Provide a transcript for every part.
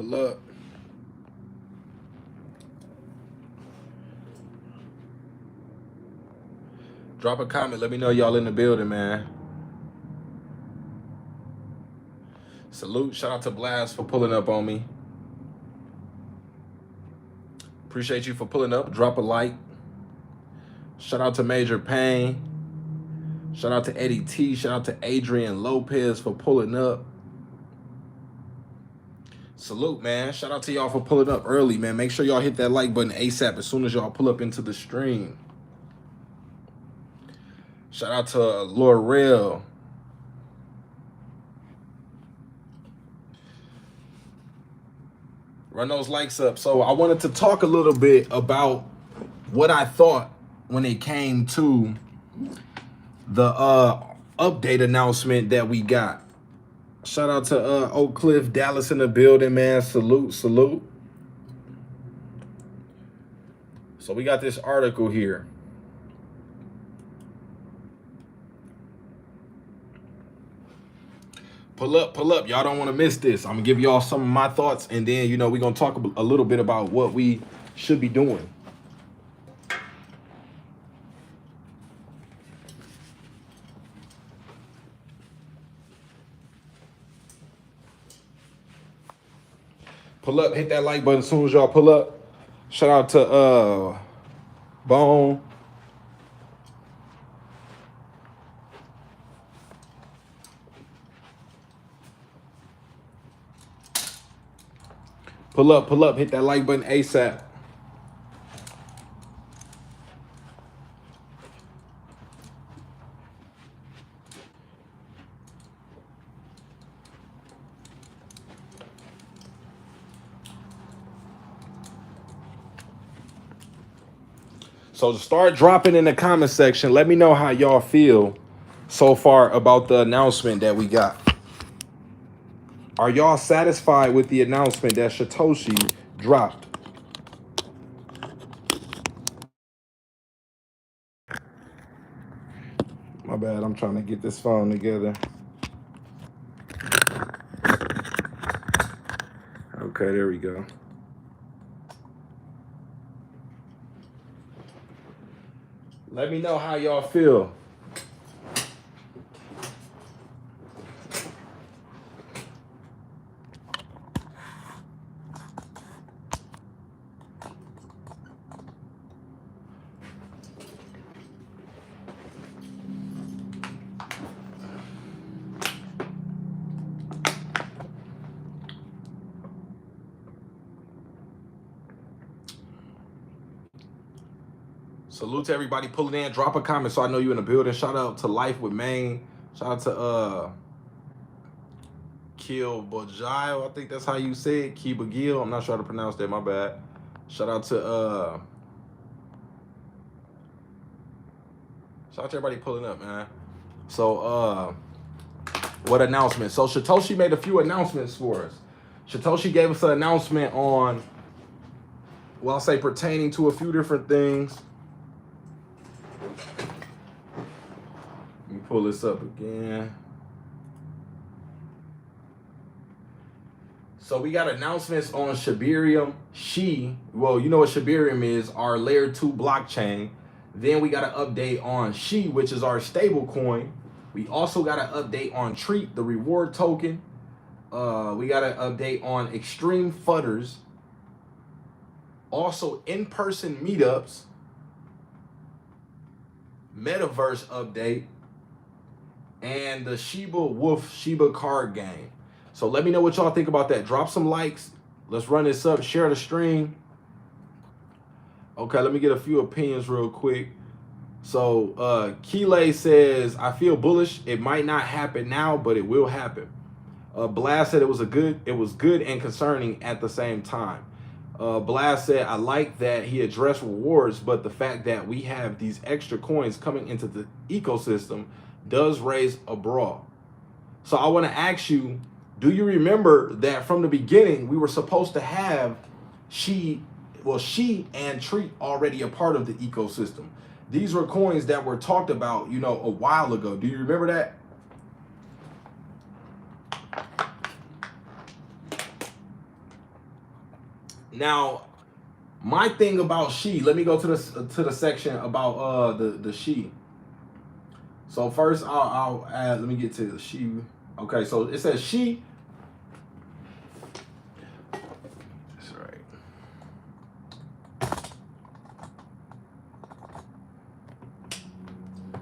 Pull up. Drop a comment. Let me know y'all in the building, man. Salute. Shout out to Blast for pulling up on me. Appreciate you for pulling up. Drop a like. Shout out to Major Payne. Shout out to Eddie T. Shout out to Adrian Lopez for pulling up. Salute, man. Shout out to y'all for pulling up early, man. Make sure y'all hit that like button ASAP as soon as y'all pull up into the stream. Shout out to Laurel. Run those likes up. So I wanted to talk a little bit about what I thought when it came to the update announcement that we got. Shout out to Oak Cliff, Dallas in the building, man. Salute, salute. So we got this article here. Pull up, pull up. Y'all don't want to miss this. I'm going to give y'all some of my thoughts, and then, you know, we're going to talk a little bit about what we should be doing. Pull up, hit that like button as soon as y'all pull up. Shout out to Bone. Pull up, hit that like button ASAP. So to start dropping in the comment section, let me know how y'all feel so far about the announcement that we got. Are y'all satisfied with the announcement that Satoshi dropped? My bad, I'm trying to get this phone together. Okay, there we go. Let me know how y'all feel. Salute to everybody pulling in. Drop a comment so I know you're in the building. Shout out to Life with Maine. Shout out to Kill Bojai. I think that's how you say it. Kiba Gil. I'm not sure how to pronounce that. My bad. Shout out to everybody pulling up, man. So what announcement? So Satoshi made a few announcements for us. Satoshi gave us an announcement on, well, I'll say pertaining to a few different things. Let me pull this up again. So we got announcements on Shibarium, well, you know what Shibarium is, our layer 2 blockchain. Then we got an update on SHI, which is our stablecoin. We also got an update on Treat, the reward token. We got an update on Extreme Fudders. Also in-person meetups. Metaverse update. And the Shiba card game. So let me know what y'all think about that. Drop some likes. Let's run this up. Share the stream. Okay, let me get a few opinions real quick. So Keeley says, I feel bullish. It might not happen now, but it will happen. Blast said it was good and concerning at the same time. Blast said, I like that he addressed rewards, but the fact that we have these extra coins coming into the ecosystem does raise a brawl. So I want to ask you, do you remember that from the beginning, we were supposed to have SHI and Treat already a part of the ecosystem? These were coins that were talked about, you know, a while ago. Do you remember that? Now, my thing about Shi, let me go to the section about the Shi. So first I'll add, let me get to the Shi. Okay, so it says Shi. That's right.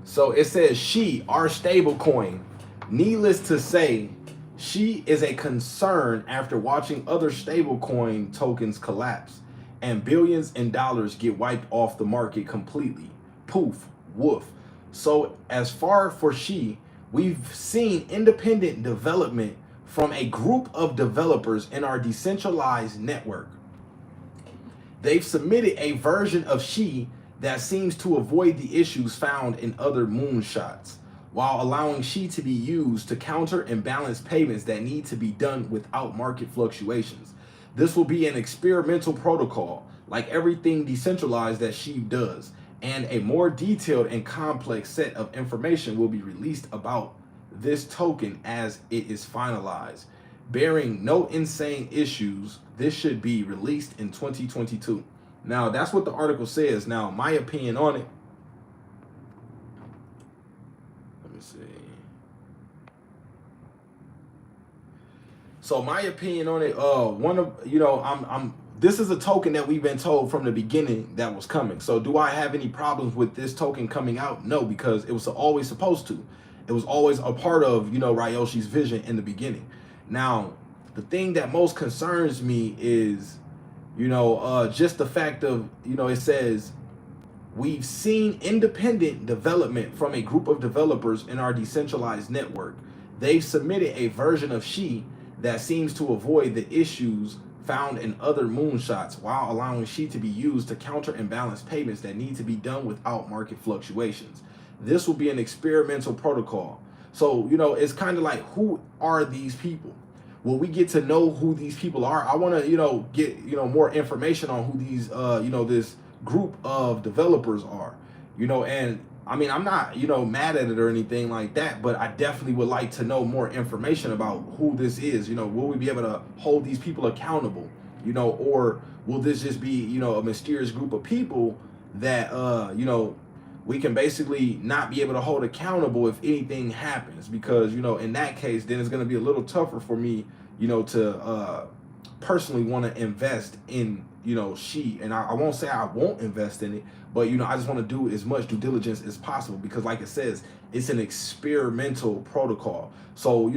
So it says Shi, our stable coin. Needless to say, Shi is a concern after watching other stablecoin tokens collapse and billions in dollars get wiped off the market completely. Poof, woof. So as far for Shi, we've seen independent development from a group of developers in our decentralized network. They've submitted a version of Shi that seems to avoid the issues found in other moonshots, while allowing Shi to be used to counter and balance payments that need to be done without market fluctuations. This will be an experimental protocol, like everything decentralized that Shi does, and a more detailed and complex set of information will be released about this token as it is finalized. Bearing no insane issues, this should be released in 2022. Now, that's what the article says. Now, my opinion on it, let me see. So my opinion on it, one of, this is a token that we've been told from the beginning that was coming. So do I have any problems with this token coming out? No, because it was always supposed to. It was always a part of, Ryoshi's vision in the beginning. Now, the thing that most concerns me is, just the fact of, it says, we've seen independent development from a group of developers in our decentralized network. They've submitted a version of Shi that seems to avoid the issues found in other moonshots while allowing Shi to be used to counter and balance payments that need to be done without market fluctuations. This will be an experimental protocol. So, it's kind of like, who are these people? Will we get to know who these people are? I want to, get, more information on who these, this group of developers are, and I mean, I'm not, mad at it or anything like that, but I definitely would like to know more information about who this is. Will we be able to hold these people accountable, or will this just be, a mysterious group of people that, we can basically not be able to hold accountable if anything happens? Because, in that case, then it's going to be a little tougher for me, to personally want to invest in, Shi. And I won't say I won't invest in it, but, I just want to do as much due diligence as possible, because like it says, it's an experimental protocol. So,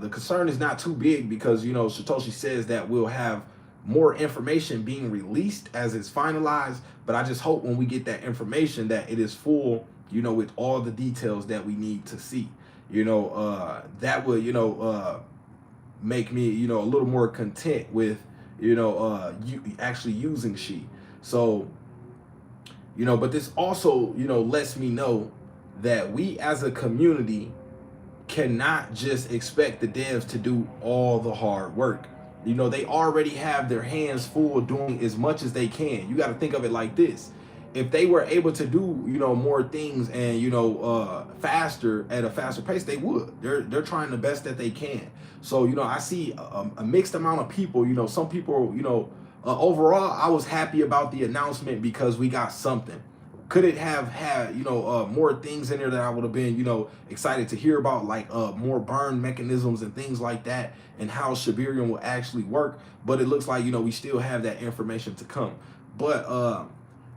the concern is not too big, because, Satoshi says that we'll have more information being released as it's finalized. But I just hope when we get that information that it is full, with all the details that we need to see. That would, make me, a little more content with, actually using Shi. So, but this also, lets me know that we as a community cannot just expect the devs to do all the hard work. They already have their hands full doing as much as they can. You got to think of it like this. If they were able to do, more things and, faster, at a faster pace, they would. They're trying the best that they can. So, I see a mixed amount of people. Some people, overall, I was happy about the announcement because we got something. Could it have had, more things in there that I would have been, excited to hear about, like more burn mechanisms and things like that, and how Shibarium will actually work? But it looks like, we still have that information to come. But,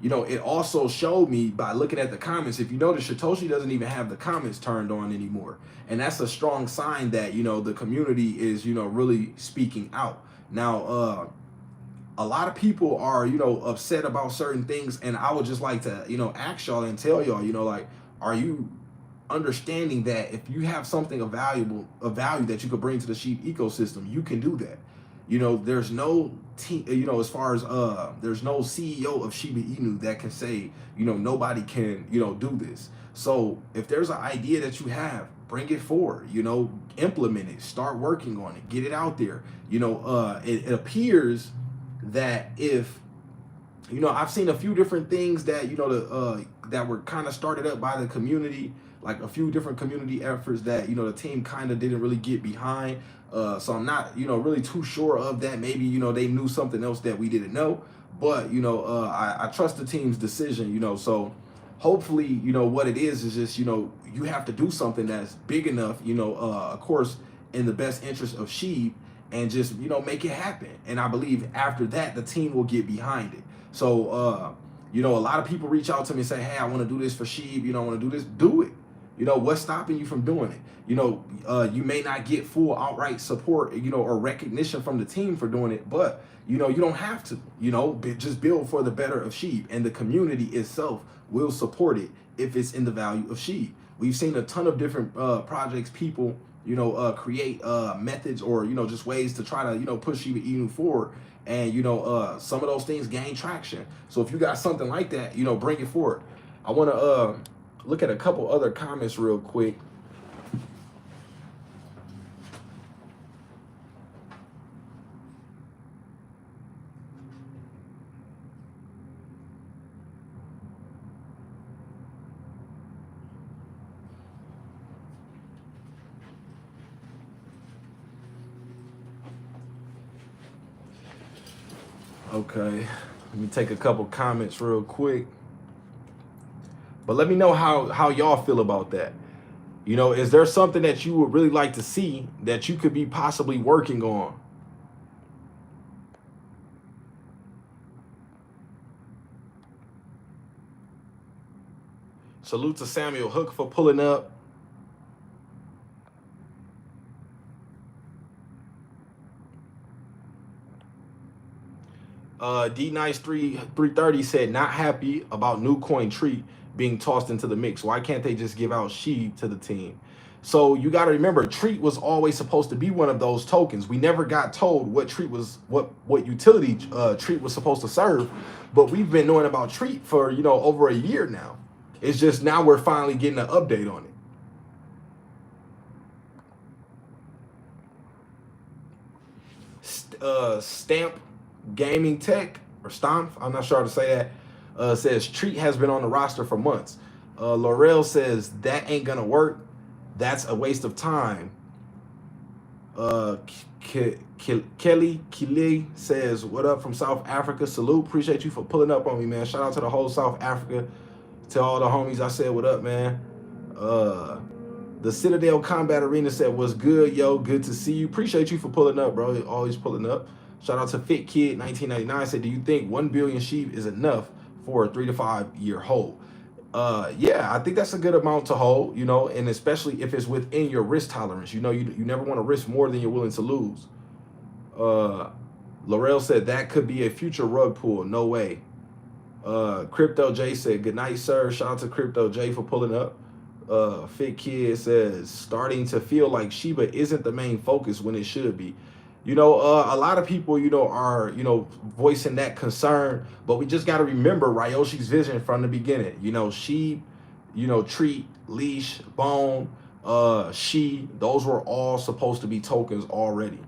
it also showed me by looking at the comments, if you notice, Satoshi doesn't even have the comments turned on anymore. And that's a strong sign that, the community is, really speaking out. Now, a lot of people are, upset about certain things. And I would just like to, ask y'all and tell y'all, like, are you understanding that if you have something of value that you could bring to the Sheep ecosystem, you can do that? There's no team, as far as there's no CEO of Shiba Inu that can say, nobody can, do this. So if there's an idea that you have, bring it forward, implement it, start working on it, get it out there. It appears that if, I've seen a few different things that, that were kind of started up by the community, like a few different community efforts that, you know, the team kind of didn't really get behind. So I'm not, you know, really too sure of that. Maybe, you know, they knew something else that we didn't know. But, you know, I trust the team's decision, you know. So hopefully, you know, what it is just, you know, you have to do something that's big enough, you know, of course, in the best interest of Sheeb, and just, you know, make it happen. And I believe after that, the team will get behind it. So, you know, a lot of people reach out to me and say, hey, I want to do this for Sheeb. You know, I want to do this. Do it. You know, what's stopping you from doing it? You know, you may not get full outright support, you know, or recognition from the team for doing it, but, you know, you don't have to, you know, just build for the better of Sheeb, and the community itself will support it if it's in the value of Sheeb. We've seen a ton of different projects, people, you know, create methods, or, you know, just ways to try to, you know, push Shiba Inu forward. And, you know, some of those things gain traction. So if you got something like that, you know, bring it forward. I want to look at a couple other comments real quick. Okay, let me take a couple comments real quick. But let me know how y'all feel about that. You know, is there something that you would really like to see that you could be possibly working on? Salute to Samuel Hook for pulling up. D Nice 330 said, not happy about new coin treat being tossed into the mix. Why can't they just give out Sheeb to the team? So you got to remember, treat was always supposed to be one of those tokens. We never got told what treat was, what utility treat was supposed to serve, but we've been knowing about treat for, you know, over a year now. It's just now we're finally getting an update on it. Stamp Gaming Tech, or Stomp, I'm not sure how to say that, says Treat has been on the roster for months. Laurel says that ain't gonna work. That's a waste of time. Kelly Kili says, what up from South Africa? Salute, appreciate you for pulling up on me, man. Shout out to the whole South Africa. To all the homies, I said, what up, man? The Citadel Combat Arena said, what's good, yo? Good to see you. Appreciate you for pulling up, bro. Always pulling up. Shout out to Fit Kid 1999 said, do you think 1 billion Sheeb is enough for a 3 to 5 year hold? Yeah, I think that's a good amount to hold, you know, and especially if it's within your risk tolerance. You know, you never want to risk more than you're willing to lose. Laurel said that could be a future rug pull. No way. Crypto J said, good night, sir. Shout out to Crypto J for pulling up. Fit Kid says, starting to feel like Shiba isn't the main focus when it should be. You know, a lot of people, you know, are, you know, voicing that concern, but we just got to remember Ryoshi's vision from the beginning. You know, Sheeb, you know, Treat, Leash, Bone, She, those were all supposed to be tokens already.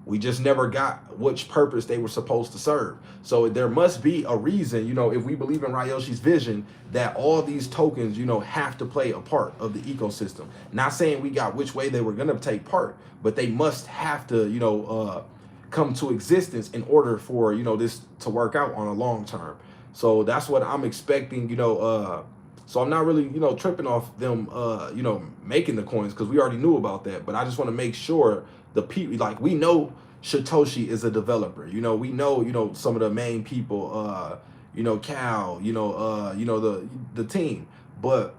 We just never got which purpose they were supposed to serve. So there must be a reason, you know, if we believe in Ryoshi's vision, that all these tokens, you know, have to play a part of the ecosystem. Not saying we got which way they were going to take part, but they must have to, you know, come to existence in order for, you know, this to work out on a long term. So that's what I'm expecting, you know, so I'm not really, you know, tripping off them, you know, making the coins, because we already knew about that. But I just want to make sure the people, like, we know Satoshi is a developer. You know, we know, you know, some of the main people, you know, Cal, you know, the team, but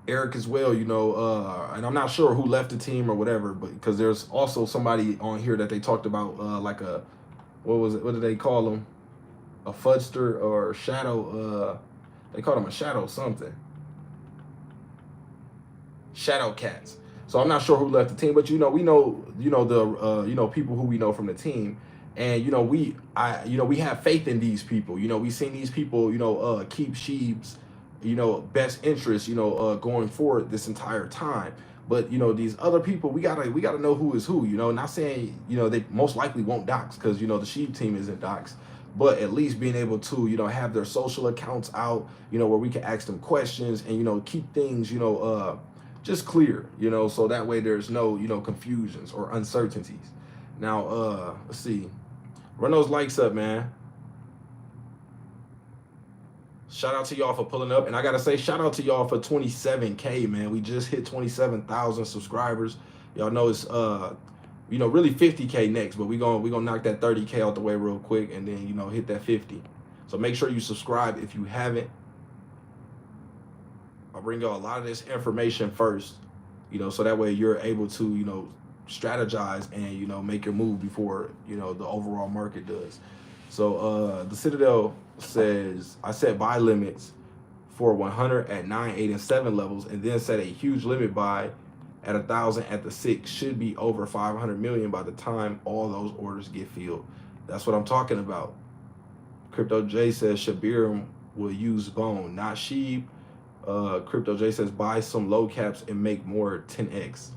Eric as well, you know, and I'm not sure who left the team or whatever, but because there's also somebody on here that they talked about, like a, what was it? What did they call him? A fudster or shadow? They called him a shadow something. Shadow Cats. So I'm not sure who left the team, but, you know, we know, you know, the, you know, people who we know from the team. And, you know, we have faith in these people. You know, we've seen these people, you know, keep Sheeb's, you know, best interest, you know, going forward this entire time. But, you know, these other people, we gotta know who is who, you know. Not saying, you know, they most likely won't dox, because, you know, the Sheeb team isn't dox. but at least being able to, have their social accounts out, where we can ask them questions and, keep things, just clear, so that way there's no, confusions or uncertainties. Now, let's see. Run those likes up, man. Shout out to y'all for pulling up. And I got to say, shout out to y'all for 27K, man. We just hit 27,000 subscribers. Y'all know it's, really 50K next, but we gonna knock that 30K out the way real quick and then, hit that 50. So make sure you subscribe if you haven't. I'll bring y'all a lot of this information first, so that way you're able to, strategize and, make your move before, the overall market does. So the Citadel says, I set buy limits for 100 at 9, 8, and 7 levels, and then set a huge limit buy at 1,000 at the 6. Should be over 500 million by the time all those orders get filled. That's what I'm talking about. Crypto J says Shabir will use bone, not sheep. Crypto J says buy some low caps and make more 10x.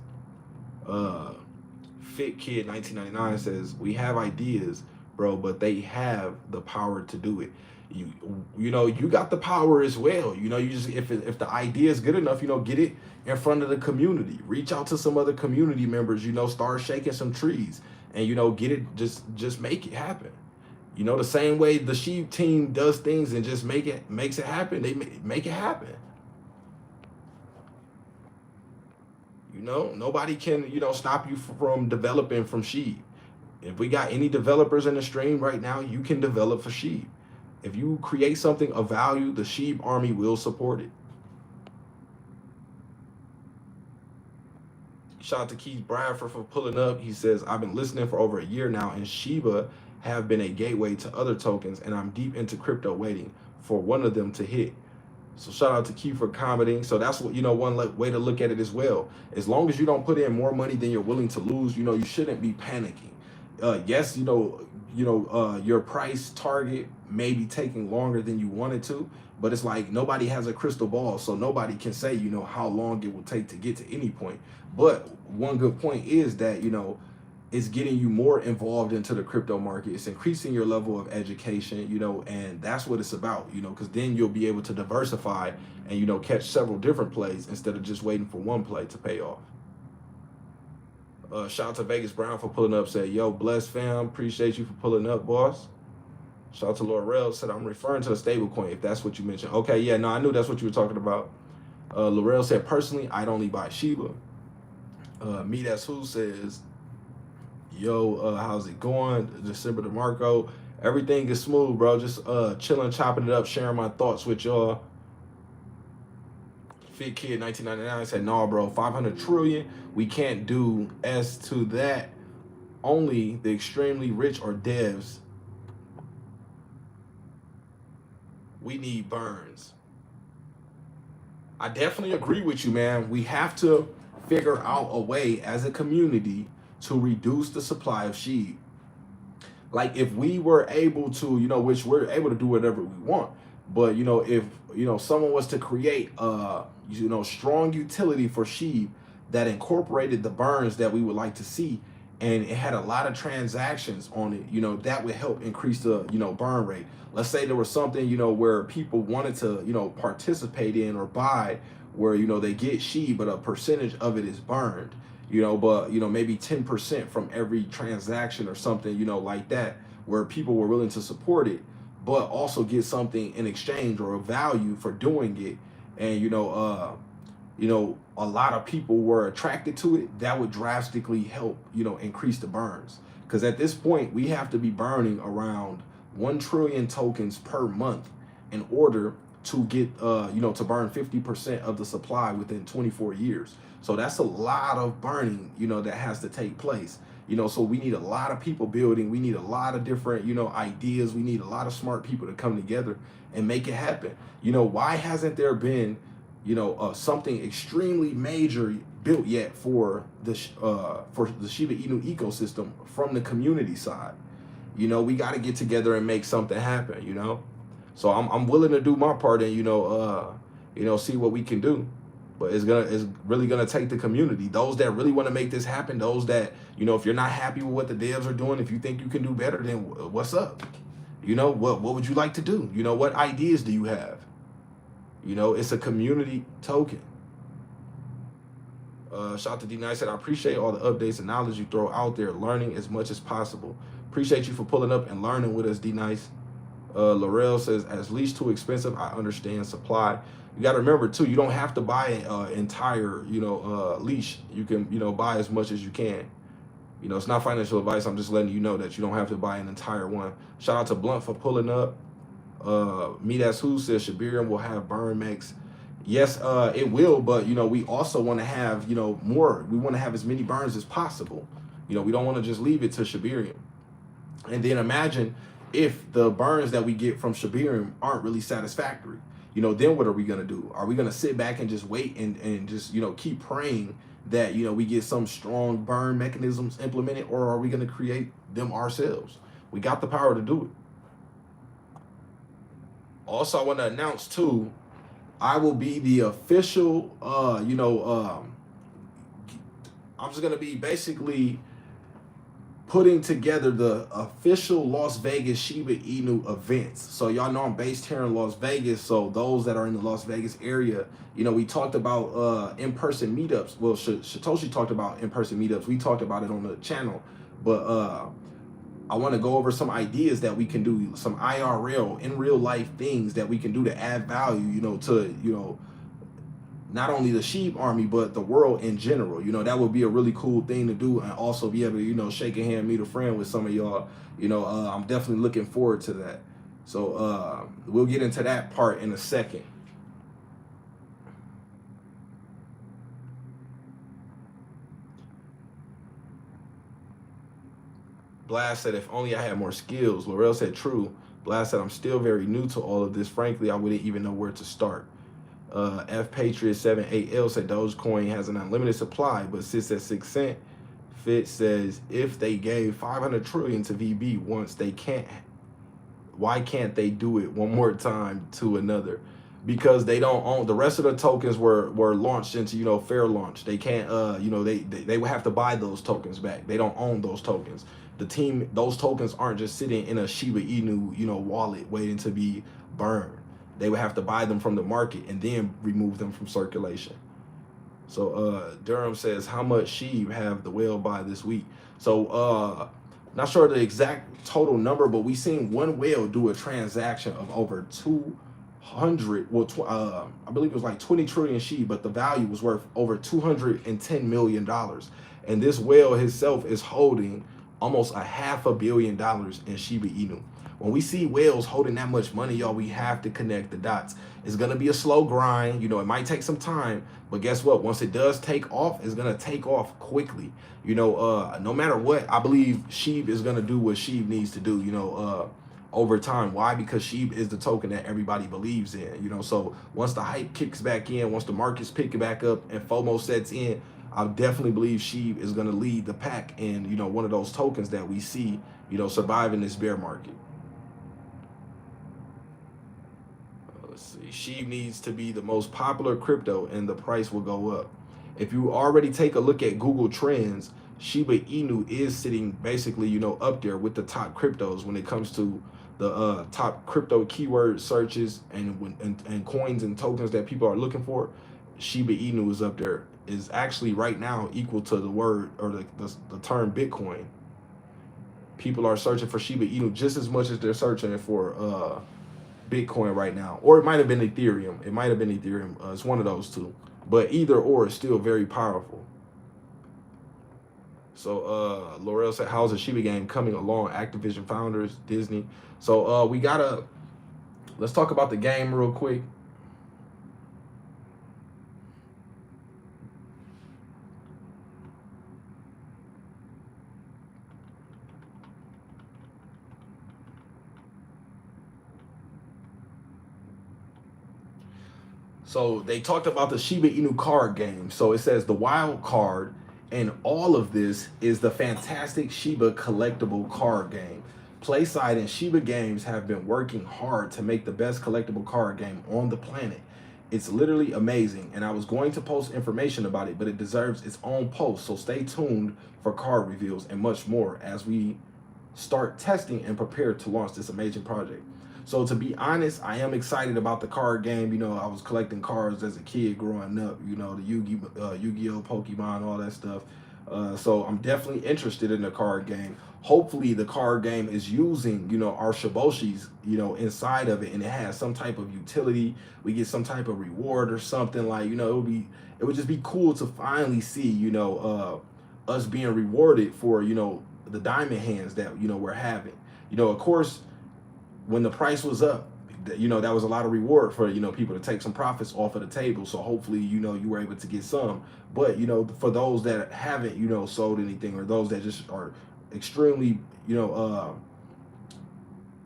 Fit Kid 1999 says we have ideas, bro, but they have the power to do it. You got the power as well. You just if the idea is good enough, get it in front of the community. Reach out to some other community members. Start shaking some trees, and get it. Just make it happen. The same way the Sheep team does things and just makes it happen. They make it happen. Nobody can stop you from developing from Sheep. If we got any developers in the stream right now, you can develop for Sheep. If you create something of value, the Sheep army will support it. Shout out to Keith Bradford for pulling up. He says, I've been listening for over a year now, and Shiba have been a gateway to other tokens, and I'm deep into crypto waiting for one of them to hit. So shout out to Keith for commenting. So that's what, one way to look at it as well. As long as you don't put in more money than you're willing to lose, you shouldn't be panicking. Yes, your price target may be taking longer than you wanted to, but it's like nobody has a crystal ball, so nobody can say, how long it will take to get to any point. But one good point is that, it's getting you more involved into the crypto market. It's increasing your level of education, and that's what it's about, because then you'll be able to diversify and, catch several different plays instead of just waiting for one play to pay off. Shout out to Vegas Brown for pulling up. Said, yo, bless fam. Appreciate you for pulling up, boss. Shout out to Laurel. Said, I'm referring to the stablecoin, if that's what you mentioned. Okay, yeah, no, I knew that's what you were talking about. Laurel said, personally, I'd only buy Shiba. Me That's Who says, yo, how's it going? December DeMarco. Everything is smooth, bro. Just chilling, chopping it up, sharing my thoughts with y'all. Fit Kid 1999 said, no, bro, 500 trillion. We can't do as to that. Only the extremely rich or devs. We need burns. I definitely agree with you, man. We have to figure out a way as a community to reduce the supply of Sheep. Like if we were able to, which we're able to do whatever we want, but if someone was to create strong utility for Sheep that incorporated the burns that we would like to see, and it had a lot of transactions on it, that would help increase the burn rate. Let's say there was something where people wanted to participate in or buy, where they get Sheep, but a percentage of it is burned. But maybe 10% from every transaction or something, like that, where people were willing to support it, but also get something in exchange or a value for doing it. And, a lot of people were attracted to it. That would drastically help, increase the burns. Because at this point, we have to be burning around 1 trillion tokens per month in order to get, to burn 50% of the supply within 24 years. So that's a lot of burning, that has to take place. So we need a lot of people building. We need a lot of different, ideas. We need a lot of smart people to come together and make it happen. Why hasn't there been, something extremely major built yet for the Shiba Inu ecosystem from the community side? We got to get together and make something happen. So I'm willing to do my part and see what we can do. But it's really gonna take the community, those that really want to make this happen, those that if you're not happy with what the devs are doing, if you think you can do better, then what's up? You know, what would you like to do? You know, what ideas do you have? You know, it's a community token. Shout out to D Nice said, I appreciate all the updates and knowledge you throw out there, learning as much as possible. Appreciate you for pulling up and learning with us, D Nice. Laurel says, as leash too expensive, I understand supply. You got to remember too, you don't have to buy an entire, leash. You can, buy as much as you can. You know, it's not financial advice. I'm just letting you know that you don't have to buy an entire one. Shout out to Blunt for pulling up. Me That's Who says Shibarium will have burn mechs. Yes, it will, but we also want to have more. We want to have as many burns as possible. We don't want to just leave it to Shibarium. And then imagine if the burns that we get from Shibarium aren't really satisfactory. Then what are we gonna do? Are we gonna sit back and just wait and just keep praying that we get some strong burn mechanisms implemented, or are we gonna create them ourselves? We got the power to do it. Also, I want to announce too, I will be the official, I'm just gonna be basically putting together the official Las Vegas Shiba Inu events. So y'all know I'm based here in Las Vegas. So those that are in the Las Vegas area, we talked about in-person meetups. Well, Satoshi talked about in-person meetups. We talked about it on the channel, but I want to go over some ideas that we can do, some IRL, in real life things that we can do to add value, to, not only the sheep army, but the world in general. That would be a really cool thing to do, and also be able to, shake a hand, meet a friend with some of y'all. I'm definitely looking forward to that. So we'll get into that part in a second. Blast said, if only I had more skills. Laurel said, true. Blast said, I'm still very new to all of this. Frankly, I wouldn't even know where to start. F Patriot 78L said Dogecoin has an unlimited supply but sits at 6 cents. Fit says, if they gave 500 trillion to VB once, they can't. Why can't they do it one more time to another? Because they don't own the rest of the tokens. Were launched into fair launch. They can't they would have to buy those tokens back. They don't own those tokens. Those tokens aren't just sitting in a Shiba Inu wallet waiting to be burned. They would have to buy them from the market and then remove them from circulation. So Durham says, how much SHIB have the whale buy this week? So not sure the exact total number, but we seen one whale do a transaction of over 200, I believe it was like 20 trillion SHIB, but the value was worth over $210 million. And this whale himself is holding almost $500 million in Shiba Inu. When we see whales holding that much money, y'all, we have to connect the dots. It's going to be a slow grind. It might take some time, but guess what? Once it does take off, it's going to take off quickly. No matter what, I believe SHIB is going to do what SHIB needs to do, over time. Why? Because SHIB is the token that everybody believes in, so once the hype kicks back in, once the markets pick it back up and FOMO sets in, I definitely believe SHIB is going to lead the pack and, one of those tokens that we see, survive in this bear market. SHIB needs to be the most popular crypto and the price will go up. If you already take a look at Google Trends, Shiba Inu is sitting basically, up there with the top cryptos when it comes to the top crypto keyword searches and coins and tokens that people are looking for. Shiba Inu is up there. Is actually right now equal to the word or the term Bitcoin. People are searching for Shiba Inu just as much as they're searching for Bitcoin right now, or it might have been Ethereum. It's one of those two, but either or is still very powerful. So Laurel said, how's the Shiba game coming along? Activision founders, Disney. So let's talk about the game real quick. So they talked about the Shiba Inu card game. So it says the wild card and all of this is the fantastic Shiba collectible card game. PlaySide and Shiba Games have been working hard to make the best collectible card game on the planet. It's literally amazing, and I was going to post information about it, but it deserves its own post. So stay tuned for card reveals and much more as we start testing and prepare to launch this amazing project. So to be honest, I am excited about the card game. You know, I was collecting cards as a kid growing up. You know, the Yu-Gi-Oh, Pokemon, all that stuff. So I'm definitely interested in the card game. Hopefully, the card game is using, you know, our Shiboshis, you know, inside of it, and it has some type of utility. We get some type of reward or something, like, you know, it would just be cool to finally see, you know, us being rewarded for, you know, the diamond hands that, you know, we're having. You know, of course, when the price was up, you know, that was a lot of reward for, you know, people to take some profits off of the table. So hopefully, you know, you were able to get some. But, you know, for those that haven't, you know, sold anything, or those that just are extremely, you know,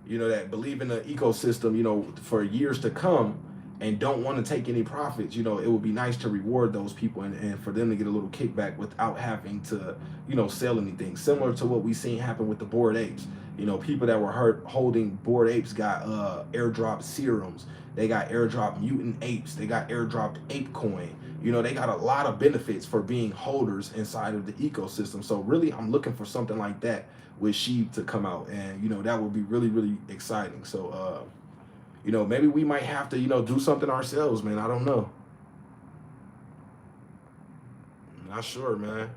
that believe in the ecosystem, you know, for years to come, and don't want to take any profits, you know, it would be nice to reward those people, and for them to get a little kickback without having to, you know, sell anything. Similar to what we seen happen with the Bored Apes. You know, people that were holding Bored Apes got airdropped serums. They got airdropped mutant apes. They got airdropped ape coin. You know, they got a lot of benefits for being holders inside of the ecosystem. So really, I'm looking for something like that with Sheeb to come out, and, you know, that would be really, really exciting. So, you know, maybe we might have to, you know, do something ourselves, man. I don't know. Not sure, man.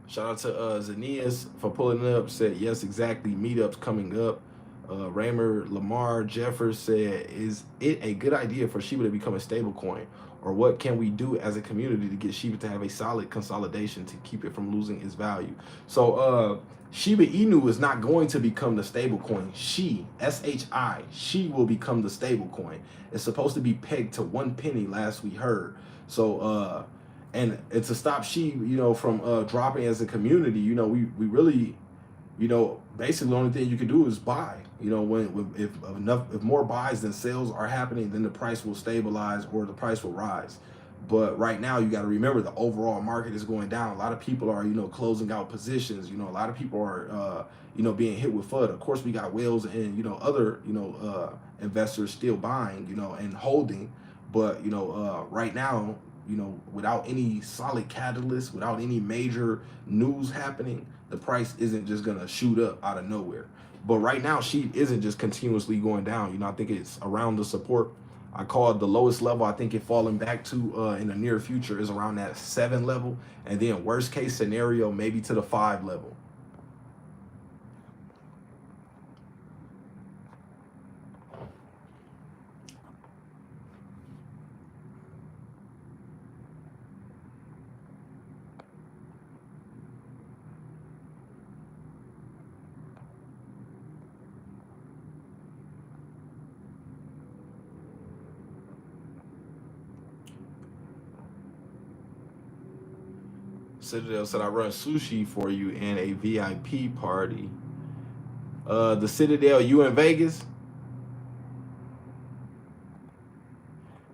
Shout out to Zanias for pulling it up. Said, yes, exactly. Meetups coming up. Raymer Lamar Jeffers said, is it a good idea for Shiba to become a stable coin? Or what can we do as a community to get Shiba to have a solid consolidation to keep it from losing its value? So Shiba Inu is not going to become the stable coin. SHI, she will become the stable coin. It's supposed to be pegged to 1 penny last we heard. So and to stop Sheeb, you know, from dropping as a community, you know, we really, you know, basically the only thing you can do is buy. You know, if more buys than sales are happening, then the price will stabilize or the price will rise. But right now, you got to remember the overall market is going down. A lot of people are, you know, closing out positions. You know, a lot of people are, you know, being hit with FUD. Of course, we got whales and, you know, other, you know, investors still buying, you know, and holding. But, you know, right now, you know, without any solid catalyst, without any major news happening, the price isn't just gonna shoot up out of nowhere. But right now, she isn't just continuously going down. You know, I think it's around the support. I call it the lowest level. I think it falling back to in the near future is around that 7 level, and then worst case scenario maybe to the 5 level. Citadel said, I run sushi for you in a VIP party. The Citadel, you in Vegas?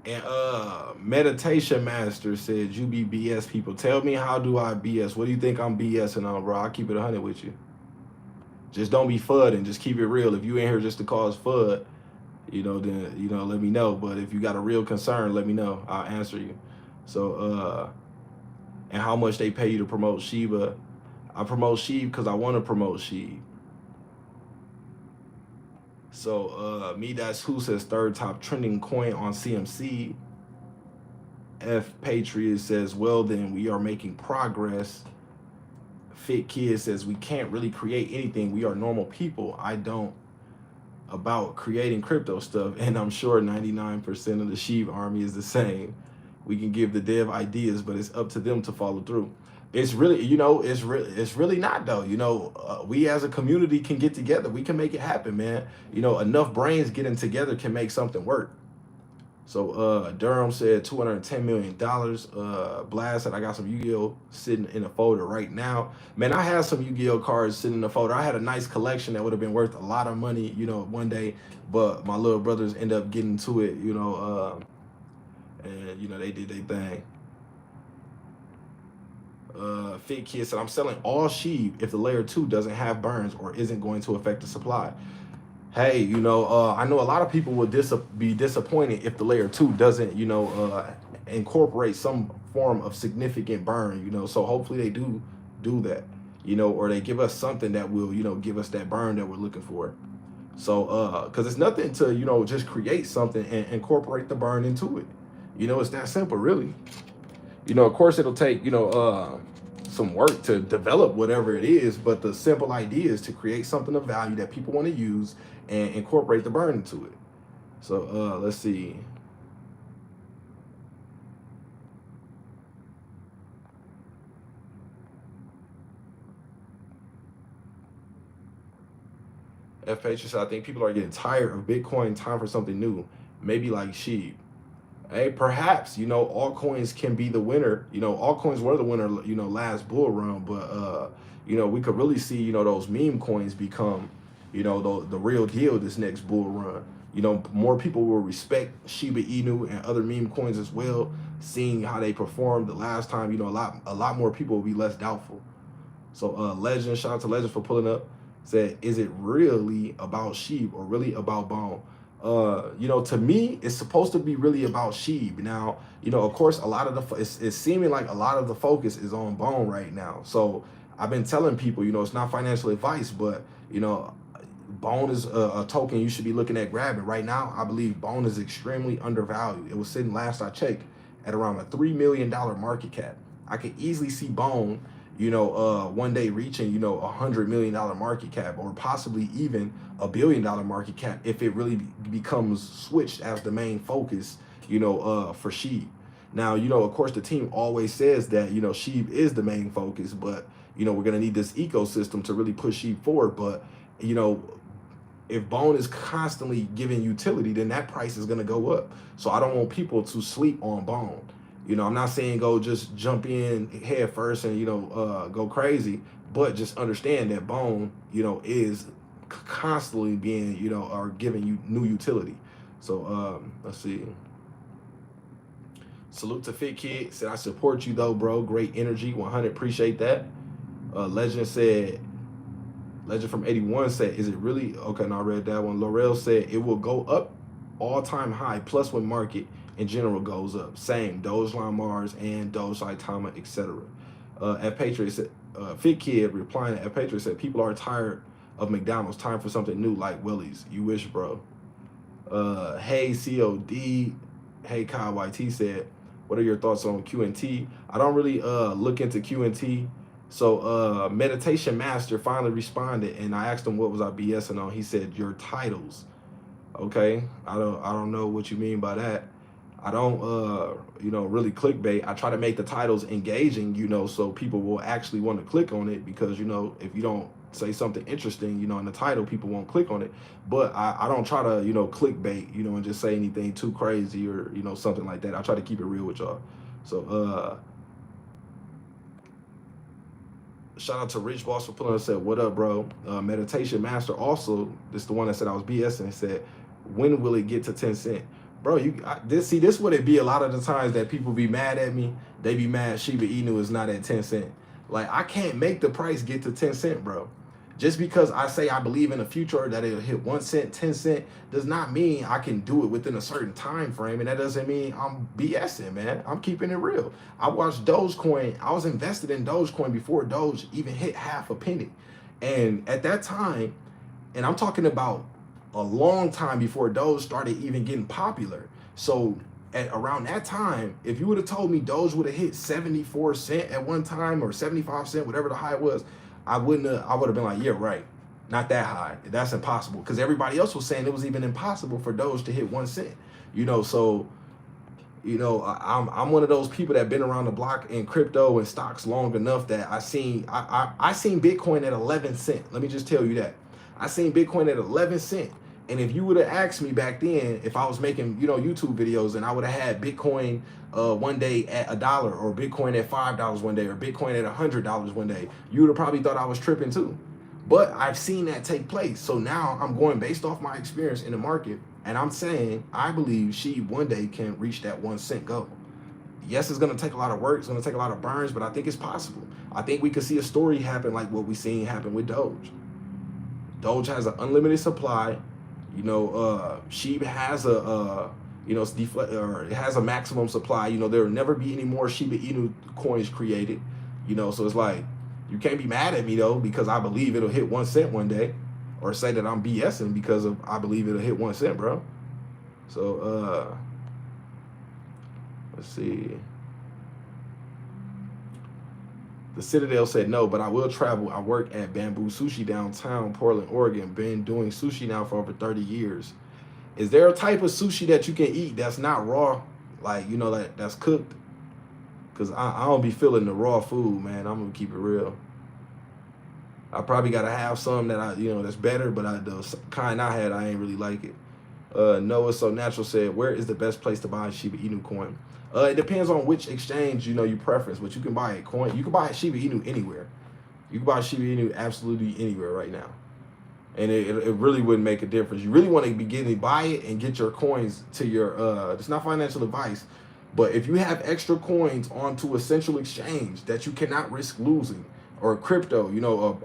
And Meditation Master said, you be BS people. Tell me, how do I BS? What do you think I'm BSing on, bro? I'll keep it 100 with you. Just don't be FUD and just keep it real. If you in here just to cause FUD, you know, then, you know, let me know. But if you got a real concern, let me know. I'll answer you. So, and how much they pay you to promote Shiba. I promote Sheeb because I want to promote Sheeb. So me, that's who says third top trending coin on CMC. F Patriot says, well then we are making progress. Fit Kid says, we can't really create anything. We are normal people. I don't about creating crypto stuff, and I'm sure 99% of the Sheeb army is the same. We can give the dev ideas, but it's up to them to follow through. It's really, you know, it's really not though. You know, we as a community can get together. We can make it happen, man. You know, enough brains getting together can make something work. So Durham said $210 million. Blast said, I got some Yu-Gi-Oh sitting in a folder right now. Man, I had some Yu-Gi-Oh cards sitting in a folder. I had a nice collection that would have been worth a lot of money, you know, one day. But my little brothers end up getting to it, you know, and, you know, they did their thing. Fit Kid said, I'm selling all Sheeb if the layer 2 doesn't have burns or isn't going to affect the supply. Hey, you know, I know a lot of people would be disappointed if the layer 2 doesn't, you know, incorporate some form of significant burn, you know. So hopefully they do that, you know, or they give us something that will, you know, give us that burn that we're looking for. So because it's nothing to, you know, just create something and incorporate the burn into it. You know, it's that simple, really. You know, of course it'll take, you know, some work to develop whatever it is, but the simple idea is to create something of value that people want to use and incorporate the burn into it. So let's see. F. Patriot said, I think people are getting tired of Bitcoin, time for something new, maybe like SHIB. Hey, perhaps, you know, altcoins can be the winner. You know, altcoins were the winner, you know, last bull run, but you know, we could really see, you know, those meme coins become, you know, the real deal this next bull run. You know, more people will respect Shiba Inu and other meme coins as well, seeing how they performed the last time. You know, a lot more people will be less doubtful. So Legend, shout out to Legend for pulling up. Said, is it really about Sheeb or really about Bone? You know, to me, it's supposed to be really about Sheeb. Now, you know, of course, a lot of the it's seeming like a lot of the focus is on Bone right now. So I've been telling people, you know, it's not financial advice, but you know, Bone is a token you should be looking at grabbing right now. I believe Bone is extremely undervalued. It was sitting last I checked at around a $3 million market cap. I could easily see Bone, you know, one day reaching, you know, $100 million market cap, or possibly even $1 billion market cap if it really becomes switched as the main focus, you know, for Sheeb. Now, you know, of course, the team always says that, you know, Sheeb is the main focus, but, you know, we're going to need this ecosystem to really push Sheeb forward. But, you know, if Bone is constantly giving utility, then that price is going to go up. So I don't want people to sleep on Bone. You know, I'm not saying go just jump in head first and, you know, go crazy, but just understand that Bone, you know, is constantly being, you know, or giving you new utility. So let's see. Salute to Fit Kid. Said, I support you though, bro. Great energy. 100. Appreciate that. Legend said, Legend from 81 said, is it really? Okay, no, I read that one. Laurel said, it will go up all-time high, plus when market in general goes up. Same, Dogeline Mars and Doge Saitama, etc. At Patriot said, Fit Kid replying at Patriot said, people are tired of McDonald's. Time for something new like Willie's. You wish, bro. Hey, COD. Hey, Kyle YT said, what are your thoughts on QNT? I don't really look into QNT. So Meditation Master finally responded, and I asked him what was I BSing on. He said, your titles. Okay, I don't know what you mean by that. I don't you know, really clickbait. I try to make the titles engaging, you know, so people will actually want to click on it, because, you know, if you don't say something interesting, you know, in the title, people won't click on it. But I don't try to, you know, clickbait, you know, and just say anything too crazy or, you know, something like that. I try to keep it real with y'all. So shout out to Rich Boss for pulling up. Said, what up, bro? Meditation Master also, this is the one that said I was BSing, said, when will it get to 10 cents? Bro, this would it be a lot of the times that people be mad at me. They be mad Shiba Inu is not at 10 cents. Like, I can't make the price get to 10 cents, bro. Just because I say I believe in the future that it'll hit 1 cent, 10 cents, does not mean I can do it within a certain time frame. And that doesn't mean I'm BSing, man. I'm keeping it real. I watched Dogecoin. I was invested in Dogecoin before Doge even hit half a penny. And at that time, and I'm talking about a long time before Doge started even getting popular. So at around that time, if you would have told me Doge would have hit 74 cents at one time, or 75 cents, whatever the high was, I would have been like, yeah, right. Not that high. That's impossible. Because everybody else was saying it was even impossible for Doge to hit 1 cent. You know, so, you know, I'm one of those people that been around the block in crypto and stocks long enough that I seen Bitcoin at 11 cents. Let me just tell you that. I seen Bitcoin at 11 cents. And if you would have asked me back then, if I was making, you know, YouTube videos, and I would have had Bitcoin one day at $1, or Bitcoin at $5 one day, or Bitcoin at $100 one day, you would have probably thought I was tripping too. But I've seen that take place. So now I'm going based off my experience in the market, and I'm saying I believe she one day can reach that 1 cent goal. Yes, it's going to take a lot of work. It's going to take a lot of burns, but I think it's possible. I think we could see a story happen like what we seen happen with Doge. Doge has an unlimited supply. You know, Sheeb has a You know, it's or it has a maximum supply. You know, there will never be any more Shiba Inu coins created. You know, so it's like, you can't be mad at me though, because I believe it'll hit 1 cent one day, or say that I'm BSing because of I believe it'll hit 1 cent, bro. So let's see. The Citadel said no, but I will travel. I work at Bamboo Sushi downtown, Portland, Oregon. Been doing sushi now for over 30 years. Is there a type of sushi that you can eat that's not raw, like, you know, that's cooked? Because I don't be feeling the raw food, man. I'm gonna keep it real. I probably gotta have some that that's better, but the kind I had, I ain't really like it. Noah So Natural said, where is the best place to buy Shiba Inu coin? It depends on which exchange you preference, but you can buy a coin. You can buy Shiba Inu anywhere. You can buy Shiba Inu absolutely anywhere right now, and it really wouldn't make a difference. You really want to begin to buy it and get your coins to your. It's not financial advice, but if you have extra coins onto a central exchange that you cannot risk losing, or crypto,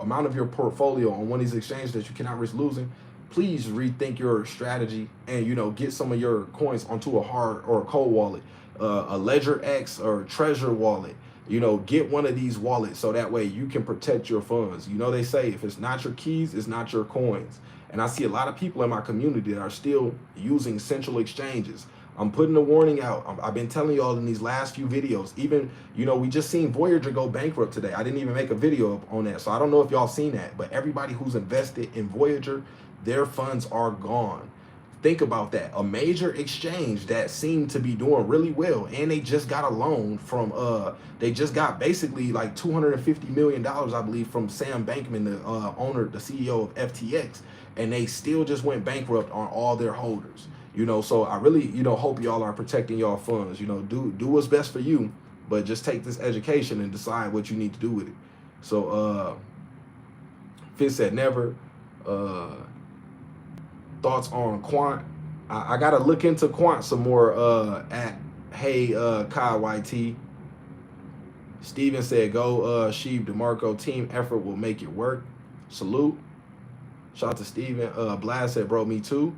amount of your portfolio on one of these exchanges that you cannot risk losing, please rethink your strategy and get some of your coins onto a hard or a cold wallet, a Ledger X or Treasure wallet. Get one of these wallets so that way you can protect your funds. They say if it's not your keys, it's not your coins. And I see a lot of people in my community that are still using central exchanges. I'm putting a warning out. I've been telling y'all in these last few videos. Even, we just seen Voyager go bankrupt today. I didn't even make a video on that. So I don't know if y'all seen that. But everybody who's invested in Voyager, their funds are gone. Think about that. A major exchange that seemed to be doing really well, and they just got a loan from they just got basically like $250 million, I believe, from Sam Bankman, the CEO of FTX, and they still just went bankrupt on all their holders. So I really hope y'all are protecting y'all funds. Do what's best for you, but just take this education and decide what you need to do with it. So Fitz said never. Thoughts on Quant? I gotta look into Quant some more. At Hey Kai YT. Steven said go Sheeb DeMarco, team effort will make it work. Salute. Shout out to Steven. Blast said bro, me too.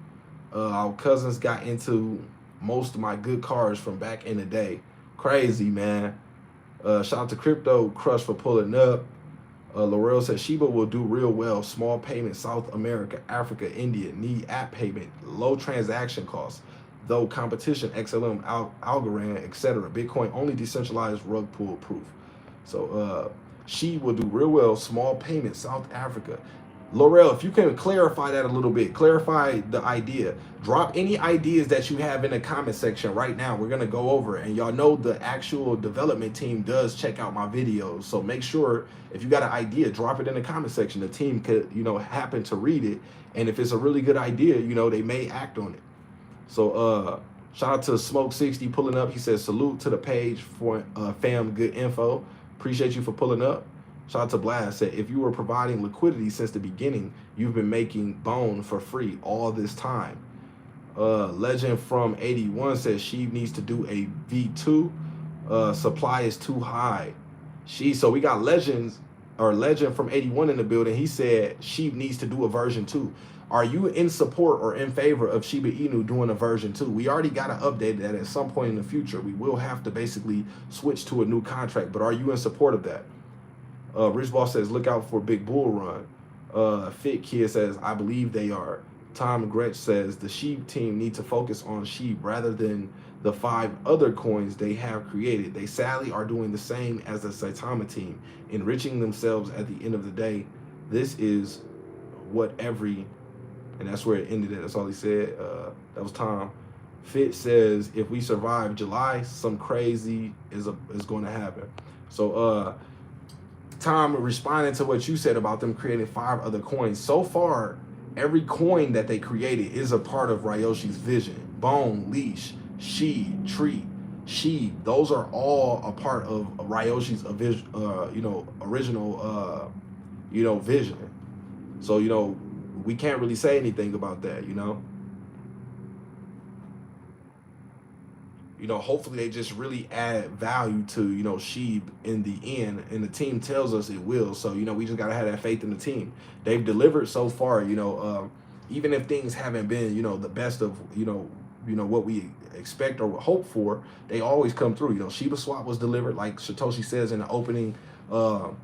Our cousins got into most of my good cars from back in the day. Crazy, man. Shout out to Crypto Crush for pulling up. Laurel says Shiba will do real well. Small payment, South America, Africa, India need app payment, low transaction costs, though competition, XLM, Algorand, etc. Bitcoin only decentralized, rug pull proof. So Shiba will do real well. Small payment, South Africa. Laurel, if you can clarify that a little bit, clarify the idea. Drop any ideas that you have in the comment section right now. We're going to go over it. And y'all know the actual development team does check out my videos. So make sure if you got an idea, drop it in the comment section. The team could, happen to read it. And if it's a really good idea, they may act on it. So shout out to Smoke60 pulling up. He says, salute to the page for fam, good info. Appreciate you for pulling up. Shout out to Blast said, if you were providing liquidity since the beginning, you've been making bone for free all this time. Legend from 81 says Sheeb needs to do a V2. Supply is too high. So we got Legend from 81 in the building. He said Sheeb needs to do a version 2. Are you in support or in favor of Shiba Inu doing a version 2? We already got to update that at some point in the future. We will have to basically switch to a new contract, but are you in support of that? Rich Boss says, look out for Big Bull Run. Fit Kid says, I believe they are. Tom Gretsch says, the Sheeb team need to focus on Sheeb rather than the 5 other coins they have created. They sadly are doing the same as the Saitama team, enriching themselves at the end of the day. This is what and that's where it ended at. That's all he said. That was Tom. Fit says, if we survive July, some crazy is going to happen. So, Tom, responding to what you said about them creating 5 other coins. So far, every coin that they created is a part of Ryoshi's vision. Bone, Leash, Sheeb, Tree, Sheeb. Those are all a part of Ryoshi's original vision. So, we can't really say anything about that, hopefully they just really add value to, Sheeb in the end, and the team tells us it will. So, we just got to have that faith in the team. They've delivered so far, even if things haven't been, the best of, what we expect or hope for, they always come through. You know, ShibaSwap was delivered, like Satoshi says in the opening of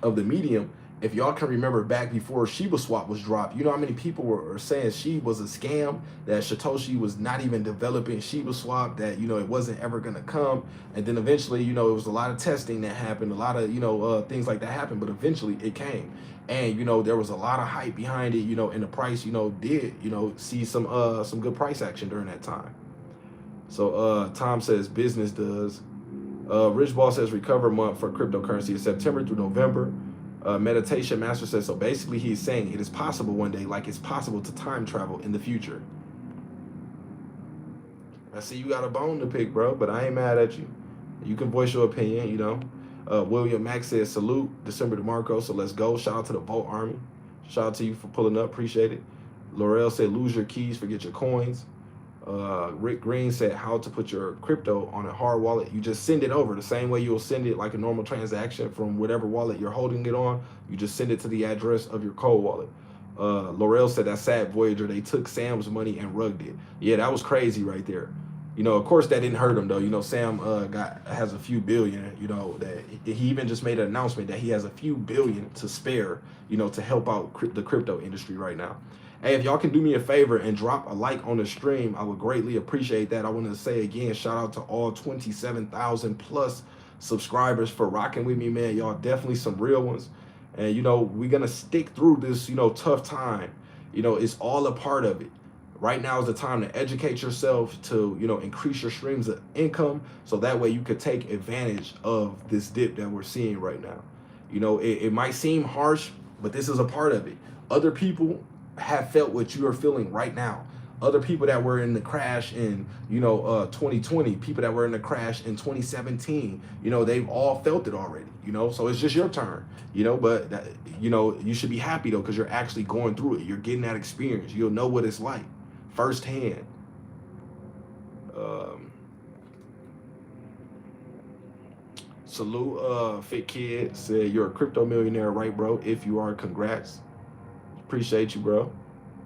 the medium. If y'all can remember back before ShibaSwap was dropped, you know how many people were saying Shiba was a scam, that Satoshi was not even developing ShibaSwap, that, you know, it wasn't ever going to come. And then eventually, you know, it was a lot of testing that happened, a lot of, you know, things like that happened, but eventually it came. And, you know, there was a lot of hype behind it, you know, and the price, you know, did, you know, see some good price action during that time. So Tom says business does. Rich Ball says recover month for cryptocurrency is September through November. Meditation Master says, so basically he's saying it is possible one day, like it's possible to time travel in the future. I see you got a bone to pick, bro, but I ain't mad at you. You can voice your opinion, you know. William Max says, salute, December DeMarco, so let's go. Shout out to the Volt Army. Shout out to you for pulling up, appreciate it. Laurel said, lose your keys, forget your coins. Rick Green said, how to put your crypto on a hard wallet. You just send it over the same way you'll send it like a normal transaction from whatever wallet you're holding it on. You just send it to the address of your cold wallet. Laurel said, that sad Voyager, they took Sam's money and rugged it. Yeah, that was crazy right there. You know, of course that didn't hurt him though. You know, Sam has a few billion, you know, that he even just made an announcement that he has a few billion to spare, you know, to help out the crypto industry right now. Hey, if y'all can do me a favor and drop a like on the stream, I would greatly appreciate that. I want to say again, shout out to all 27,000 plus subscribers for rocking with me, man. Y'all definitely some real ones. And, you know, we're going to stick through this, you know, tough time. You know, it's all a part of it. Right now is the time to educate yourself, to, you know, increase your streams of income, so that way you could take advantage of this dip that we're seeing right now. You know, it might seem harsh, but this is a part of it. Other people have felt what you are feeling right now. Other people that were in the crash in, you know, 2020, people that were in the crash in 2017, you know, they've all felt it already, you know, so it's just your turn, you know, but, you know, you should be happy though, because you're actually going through it. You're getting that experience. You'll know what it's like firsthand. Salute, Fit Kid said, you're a crypto millionaire, right, bro? If you are, congrats. Appreciate you, bro.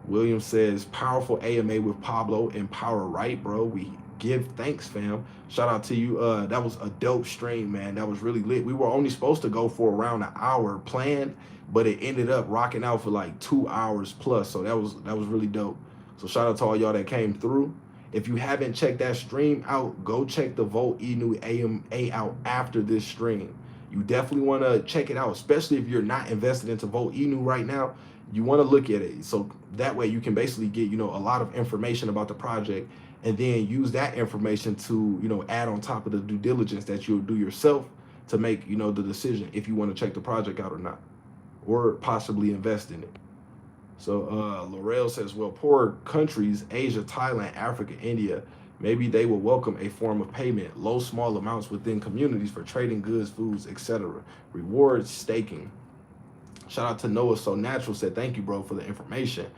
William says, powerful AMA with Pablo and Power, right, bro? We give thanks, fam. Shout out to you. That was a dope stream, man. That was really lit. We were only supposed to go for around an hour planned, but it ended up rocking out for like 2 hours plus. So that was really dope. So shout out to all y'all that came through. If you haven't checked that stream out, go check the Volt Inu AMA out after this stream. You definitely want to check it out, especially if you're not invested into Volt Inu right now. You want to look at it, so that way you can basically get, you know, a lot of information about the project, and then use that information to, you know, add on top of the due diligence that you'll do yourself to make, you know, the decision if you want to check the project out or not, or possibly invest in it. So Laurel says, well, poor countries, Asia, Thailand, Africa, India, maybe they will welcome a form of payment, low, small amounts within communities for trading goods, foods, etc. Rewards, staking. Shout out to Noah So Natural, said, thank you, bro, for the information.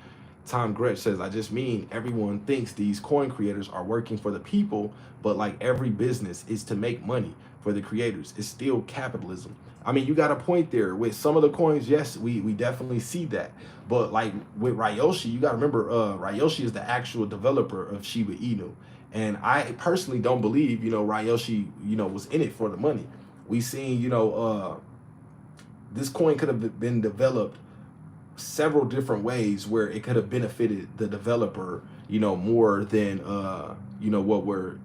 Tom Gretsch says, I just mean everyone thinks these coin creators are working for the people, but like every business is to make money for the creators. It's still capitalism. I mean, you got a point there. With some of the coins, yes, we definitely see that. But like with Ryoshi, you got to remember, Ryoshi is the actual developer of Shiba Inu. And I personally don't believe, you know, Ryoshi, you know, was in it for the money. We seen, you know, this coin could have been developed several different ways where it could have benefited the developer, you know, more than, you know, what we're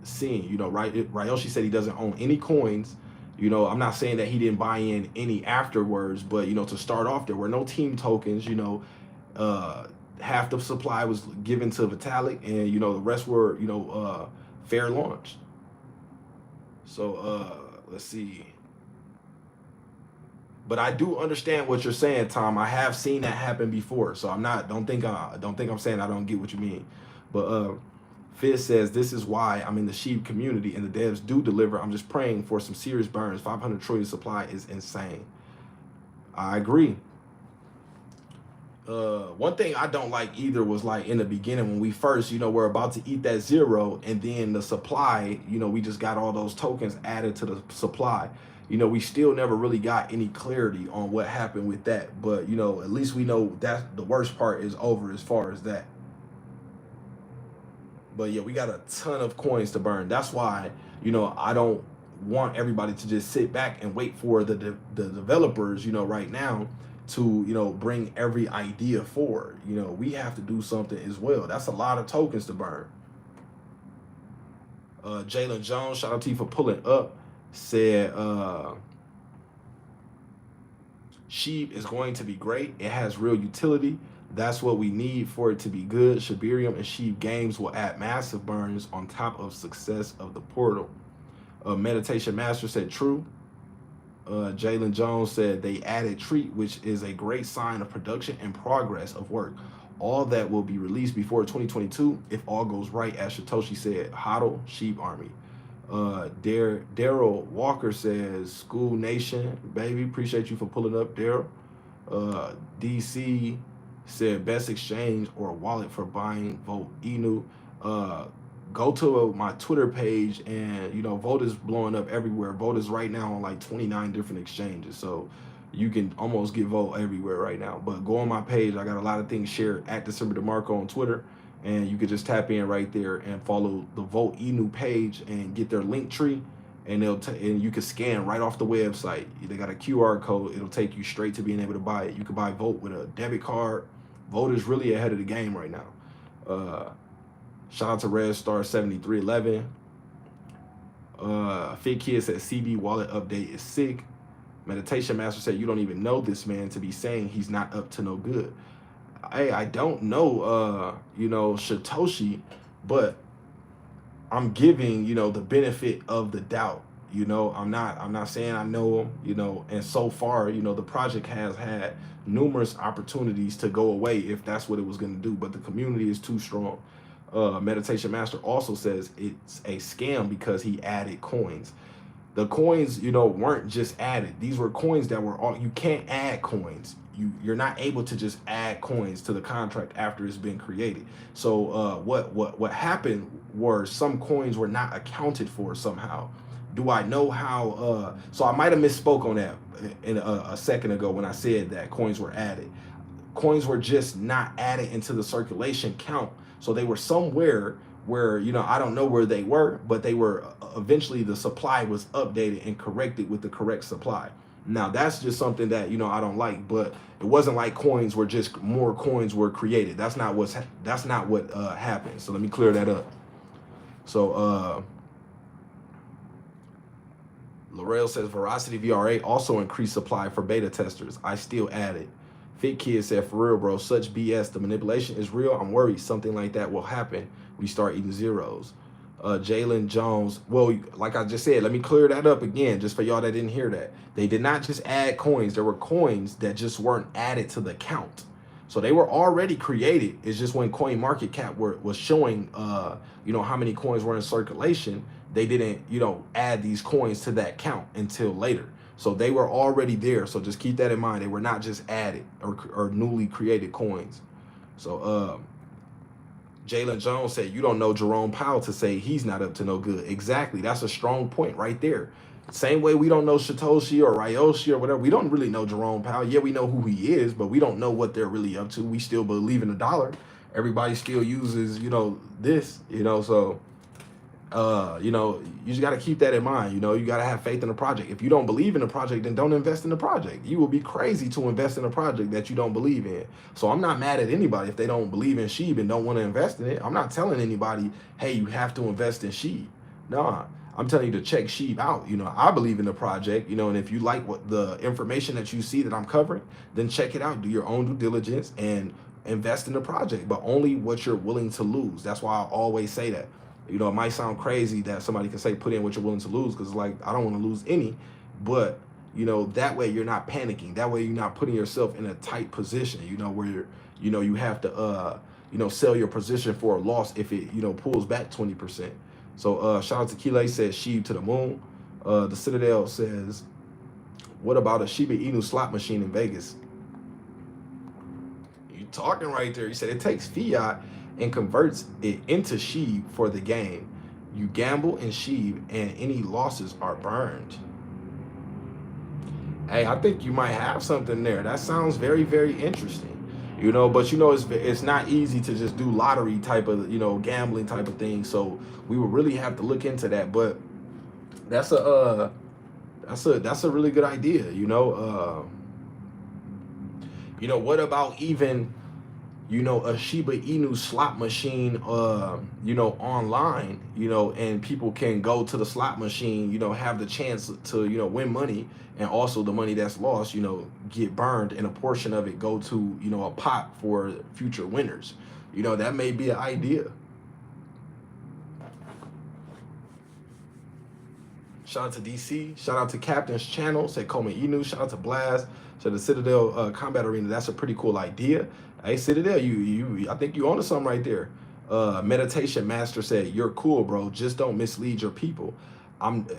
seeing. You know, Ryoshi said he doesn't own any coins. You know, I'm not saying that he didn't buy in any afterwards, but, you know, to start off, there were no team tokens. You know, half the supply was given to Vitalik, and, you know, the rest were, you know, fair launch. So let's see. But I do understand what you're saying, Tom. I have seen that happen before, so I'm not. Don't think I'm saying I don't get what you mean. But Fizz says, this is why I'm in the SHIB community and the devs do deliver. I'm just praying for some serious burns. 500 trillion supply is insane. I agree. One thing I don't like either was like in the beginning when we first, you know, we're about to eat that zero, and then the supply, you know, we just got all those tokens added to the supply. You know, we still never really got any clarity on what happened with that. But, you know, at least we know that the worst part is over as far as that. But yeah, we got a ton of coins to burn. That's why, I don't want everybody to just sit back and wait for the developers, right now to, bring every idea forward. We have to do something as well. That's a lot of tokens to burn. Jalen Jones, shout out to you for pulling up, said Sheep is going to be great. It has real utility. That's what we need for it to be good. Shibarium and Sheep games will add massive burns on top of success of the portal. Meditation Master said true. Jalen Jones said they added Treat, which is a great sign of production and progress of work. All that will be released before 2022 if all goes right, as Satoshi said. Hodl, Sheep Army. Daryl Walker says, School Nation, baby. Appreciate you for pulling up, Daryl. DC said, best exchange or wallet for buying Vote Inu. Go to my Twitter page, and Vote is blowing up everywhere. Vote is right now on like 29 different exchanges, so you can almost get Vote everywhere right now. But go on my page. I got a lot of things shared at December DeMarco on Twitter, and you could just tap in right there and follow the Vote Inu page and get their link tree, and and you can scan right off the website. They got a QR code. It'll take you straight to being able to buy it. You can buy Vote with a debit card. Vote is really ahead of the game right now. Shout out to Red Star 7311. Fit Kid said CB wallet update is sick. Meditation Master said you don't even know this man to be saying he's not up to no good. I don't know Satoshi, but I'm giving the benefit of the doubt. I'm not saying I know him, and so far the project has had numerous opportunities to go away if that's what it was going to do, but the community is too strong. Meditation Master also says it's a scam because he added coins. The coins, weren't just added. These were coins that were all, you can't add coins. You're not able to just add coins to the contract after it's been created. So what happened were some coins were not accounted for somehow. Do I know how? So I might have misspoke on that in a second ago when I said that coins were added. Coins were just not added into the circulation count. So they were somewhere where, I don't know where they were, but they were eventually the supply was updated and corrected with the correct supply. Now that's just something that, I don't like, but it wasn't like coins were just more coins were created. That's not what happened. So let me clear that up. So, Laurel says Veracity VRA also increased supply for beta testers. I still added. Fit Kid said, for real, bro, such BS. The manipulation is real. I'm worried something like that will happen. We start eating zeros. Jalen Jones, well, like I just said, let me clear that up again, just for y'all that didn't hear that. They did not just add coins. There were coins that just weren't added to the count. So they were already created. It's just when CoinMarketCap was showing, how many coins were in circulation, they didn't, add these coins to that count until later. So they were already there. So just keep that in mind. They were not just added or newly created coins. So Jalen Jones said, you don't know Jerome Powell to say he's not up to no good. Exactly. That's a strong point right there. Same way we don't know Satoshi or Ryoshi or whatever. We don't really know Jerome Powell. Yeah, we know who he is, but we don't know what they're really up to. We still believe in the dollar. Everybody still uses, this, so you just got to keep that in mind. You got to have faith in the project. If you don't believe in the project, then don't invest in the project. You will be crazy to invest in a project that you don't believe in. So I'm not mad at anybody if they don't believe in SHIB and don't want to invest in it. I'm not telling anybody, hey, you have to invest in SHIB. Nah, I'm telling you to check SHIB out. I believe in the project, and if you like what the information that you see that I'm covering, then check it out. Do your own due diligence and invest in the project, but only what you're willing to lose. That's why I always say that. It might sound crazy that somebody can say put in what you're willing to lose, because like I don't want to lose any, but that way you're not panicking. That way you're not putting yourself in a tight position, where you have to sell your position for a loss if it pulls back 20%. So shout out to Kile, says SHIB to the moon. The Citadel says, what about a Shiba Inu slot machine in Vegas? You talking right there. You said it takes fiat and converts it into SHIB for the game. You gamble in SHIB and any losses are burned. Hey, I think you might have something there. That sounds very, very interesting. You know, but you know, it's not easy to just do lottery type of, you know, gambling type of thing. So we would really have to look into that. But that's a that's a really good idea. You know, what about even, you know, a Shiba Inu slot machine, you know, online, you know, and people can go to the slot machine, you know, have the chance to, you know, win money, and also the money that's lost, you know, get burned, and a portion of it go to, you know, a pot for future winners. You know, that may be an idea. Shout out to DC. Shout out to Captain's Channel. Say Coleman Inu. Shout out to Blast. So the Citadel Combat Arena. That's a pretty cool idea. Hey Citadel, I think you onto something right there. Meditation Master said, "You're cool, bro. Just don't mislead your people."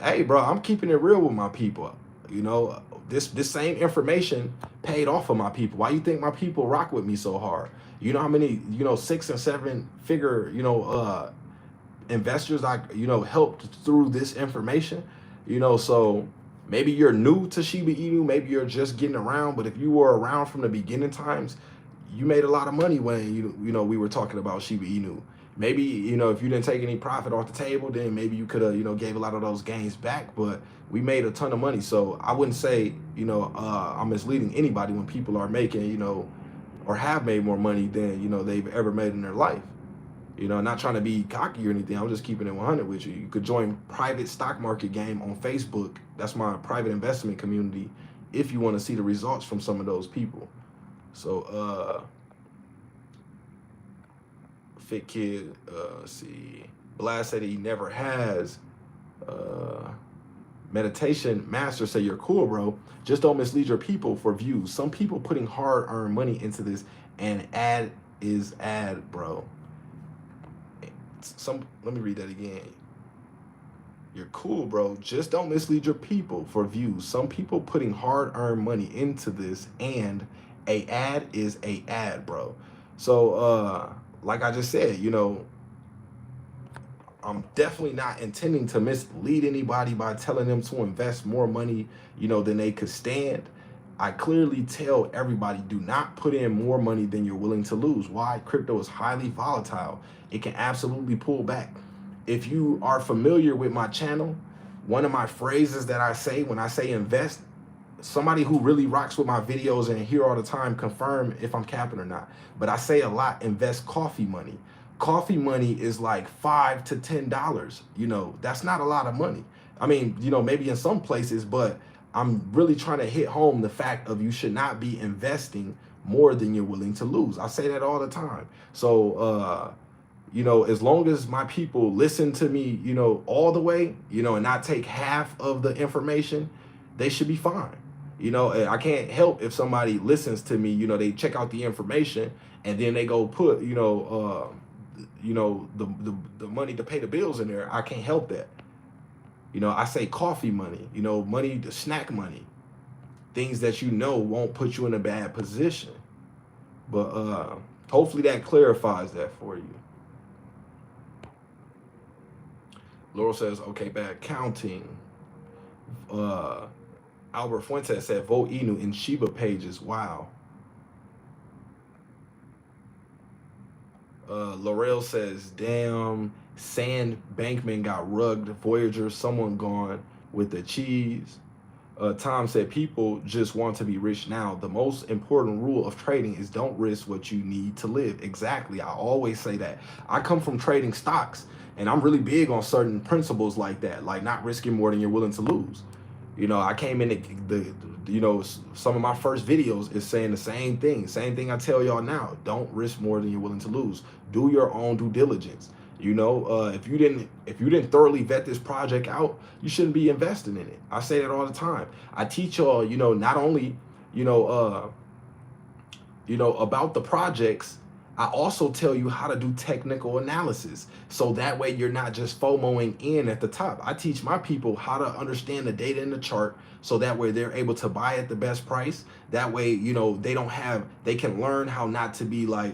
Hey, bro. I'm keeping it real with my people. You know, this same information paid off for my people. Why you think my people rock with me so hard? You know how many, you know, 6 and 7 figure, you know, investors I, you know, helped through this information. You know, so maybe you're new to Shiba Inu, maybe you're just getting around, but if you were around from the beginning times, you made a lot of money when you know, we were talking about Shiba Inu. Maybe, you know, if you didn't take any profit off the table, then maybe you could have, you know, gave a lot of those gains back, but we made a ton of money. So I wouldn't say, you know, I'm misleading anybody when people are making, you know, or have made more money than, you know, they've ever made in their life. You know, not trying to be cocky or anything. I'm just keeping it 100 with you. You could join Private Stock Market Game on Facebook. That's my private investment community if you want to see the results from some of those people. So, Fit Kid, let's see. Blast said he never has. Meditation Master say, "You're cool, bro. Just don't mislead your people for views. Some people putting hard-earned money into this, and ad is ad, bro." Let me read that again. "You're cool, bro. Just don't mislead your people for views. Some people putting hard-earned money into this, and a ad is a ad, bro." So, like I just said, you know, I'm definitely not intending to mislead anybody by telling them to invest more money, you know, than they could stand. I clearly tell everybody, do not put in more money than you're willing to lose. Why? Crypto is highly volatile. It can absolutely pull back. If you are familiar with my channel, one of my phrases that I say when I say invest, somebody who really rocks with my videos and here all the time confirm if I'm capping or not. But I say a lot, invest coffee money. Coffee money is like $5 to $10. You know, that's not a lot of money. I mean, you know, maybe in some places, but I'm really trying to hit home the fact of you should not be investing more than you're willing to lose. I say that all the time. So, you know, as long as my people listen to me, you know, all the way, you know, and not take half of the information, they should be fine. You know, I can't help if somebody listens to me, you know, they check out the information and then they go put, you know, the money to pay the bills in there. I can't help that. You know, I say coffee money, you know, money, to snack money, things that you know won't put you in a bad position. But hopefully that clarifies that for you. Laurel says, okay, bad counting. Albert Fuentes said, vote Inu in Shiba pages. Wow. Laurel says, damn, Sand Bankman got rugged. Voyager, someone gone with the cheese. Tom said, people just want to be rich now. The most important rule of trading is don't risk what you need to live. Exactly. I always say that. I come from trading stocks, and I'm really big on certain principles like that, like not risking more than you're willing to lose. You know, I came in you know, some of my first videos is saying the same thing I tell y'all now. Don't risk more than you're willing to lose. Do your own due diligence. You know, if you didn't thoroughly vet this project out, you shouldn't be investing in it. I say that all the time. I teach y'all, you know, not only, you know, about the projects, I also tell you how to do technical analysis. So that way you're not just FOMOing in at the top. I teach my people how to understand the data in the chart, so that way they're able to buy at the best price. That way, you know, they can learn how not to be like,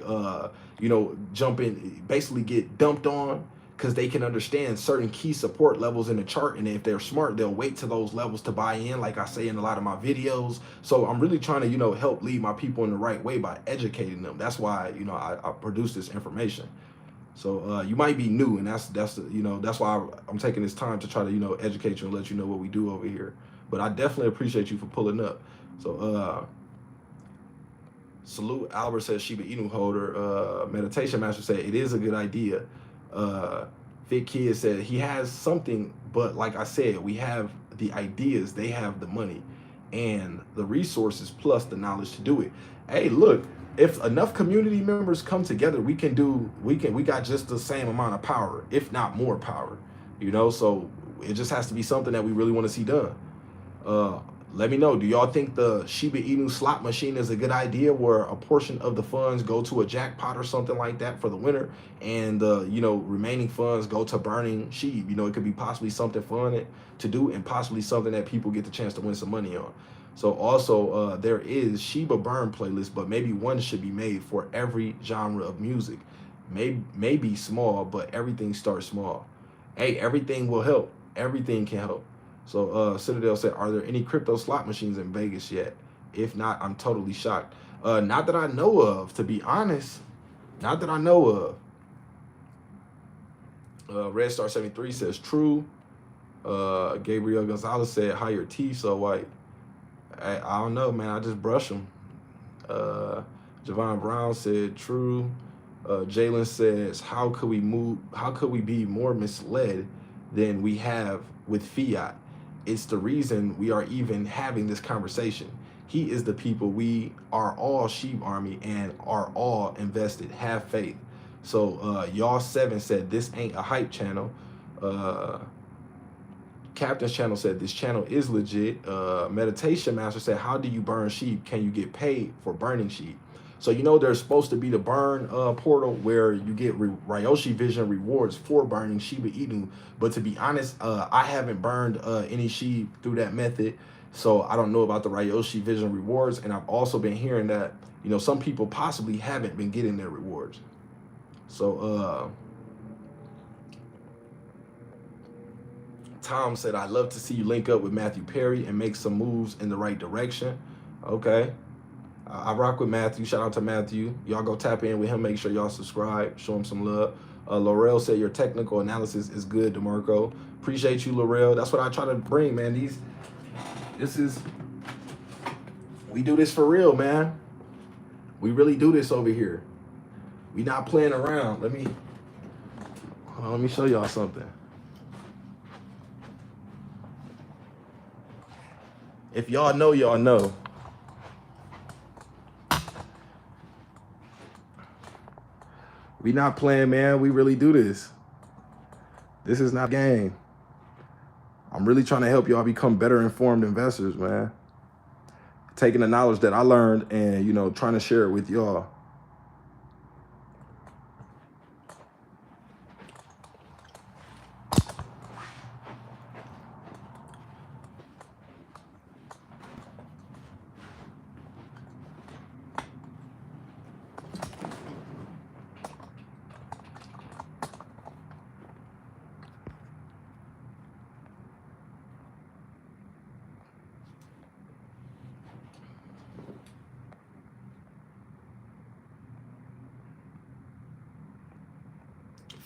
you know, basically get dumped on. because they can understand certain key support levels in the chart. And if they're smart, they'll wait to those levels to buy in, like I say in a lot of my videos. So I'm really trying to, help lead my people in the right way by educating them. That's why, I produce this information. So you might be new, and that's why I'm taking this time to try to, educate you and let you know what we do over here. But I definitely appreciate you for pulling up. So salute. Albert says Shiba Inu holder. Meditation Master said it is a good idea. Fit Kid said he has something, but like I said, we have the ideas, they have the money and the resources plus the knowledge to do it. Hey, look, if enough community members come together, we got just the same amount of power, if not more power, so it just has to be something that we really want to see done. Let me know, do y'all think the Shiba Inu slot machine is a good idea, where a portion of the funds go to a jackpot or something like that for the winner, and the remaining funds go to burning sheep? It could be possibly something fun to do, and possibly something that people get the chance to win some money on. So also there is Shiba burn playlist, but maybe one should be made for every genre of music. Maybe small, but everything starts small. Hey, everything will help. Everything can help. So Citadel said, are there any crypto slot machines in Vegas yet? If not, I'm totally shocked. Not that I know of, to be honest. Not that I know of. Red Star 73 says true. Gabriel Gonzalez said, how your teeth so white? I don't know, man. I just brush them. Javon Brown said true. Jalen says, how could we be more misled than we have with fiat? It's the reason we are even having this conversation. He is the people. We are all Sheep Army and are all invested. Have faith. So y'all 7 said this ain't a hype channel. Captain's channel said this channel is legit. Meditation Master said, how do you burn sheep? Can you get paid for burning sheep? So there's supposed to be the burn portal where you get Ryoshi Vision rewards for burning Shiba Inu. But to be honest, I haven't burned any sheep through that method, so I don't know about the Ryoshi Vision rewards. And I've also been hearing that some people possibly haven't been getting their rewards. So Tom said, I'd love to see you link up with Matthew Perry and make some moves in the right direction. Okay. I rock with Matthew. Shout out to Matthew. Y'all go tap in with him. Make sure y'all subscribe. Show him some love. Laurel said your technical analysis is good, DeMarco. Appreciate you, Laurel. That's what I try to bring, man. We do this for real, man. We really do this over here. We not playing around. Let me show y'all something. If y'all know, y'all know. We not playing, man. We really do this. This is not a game. I'm really trying to help y'all become better informed investors, man. Taking the knowledge that I learned and, trying to share it with y'all.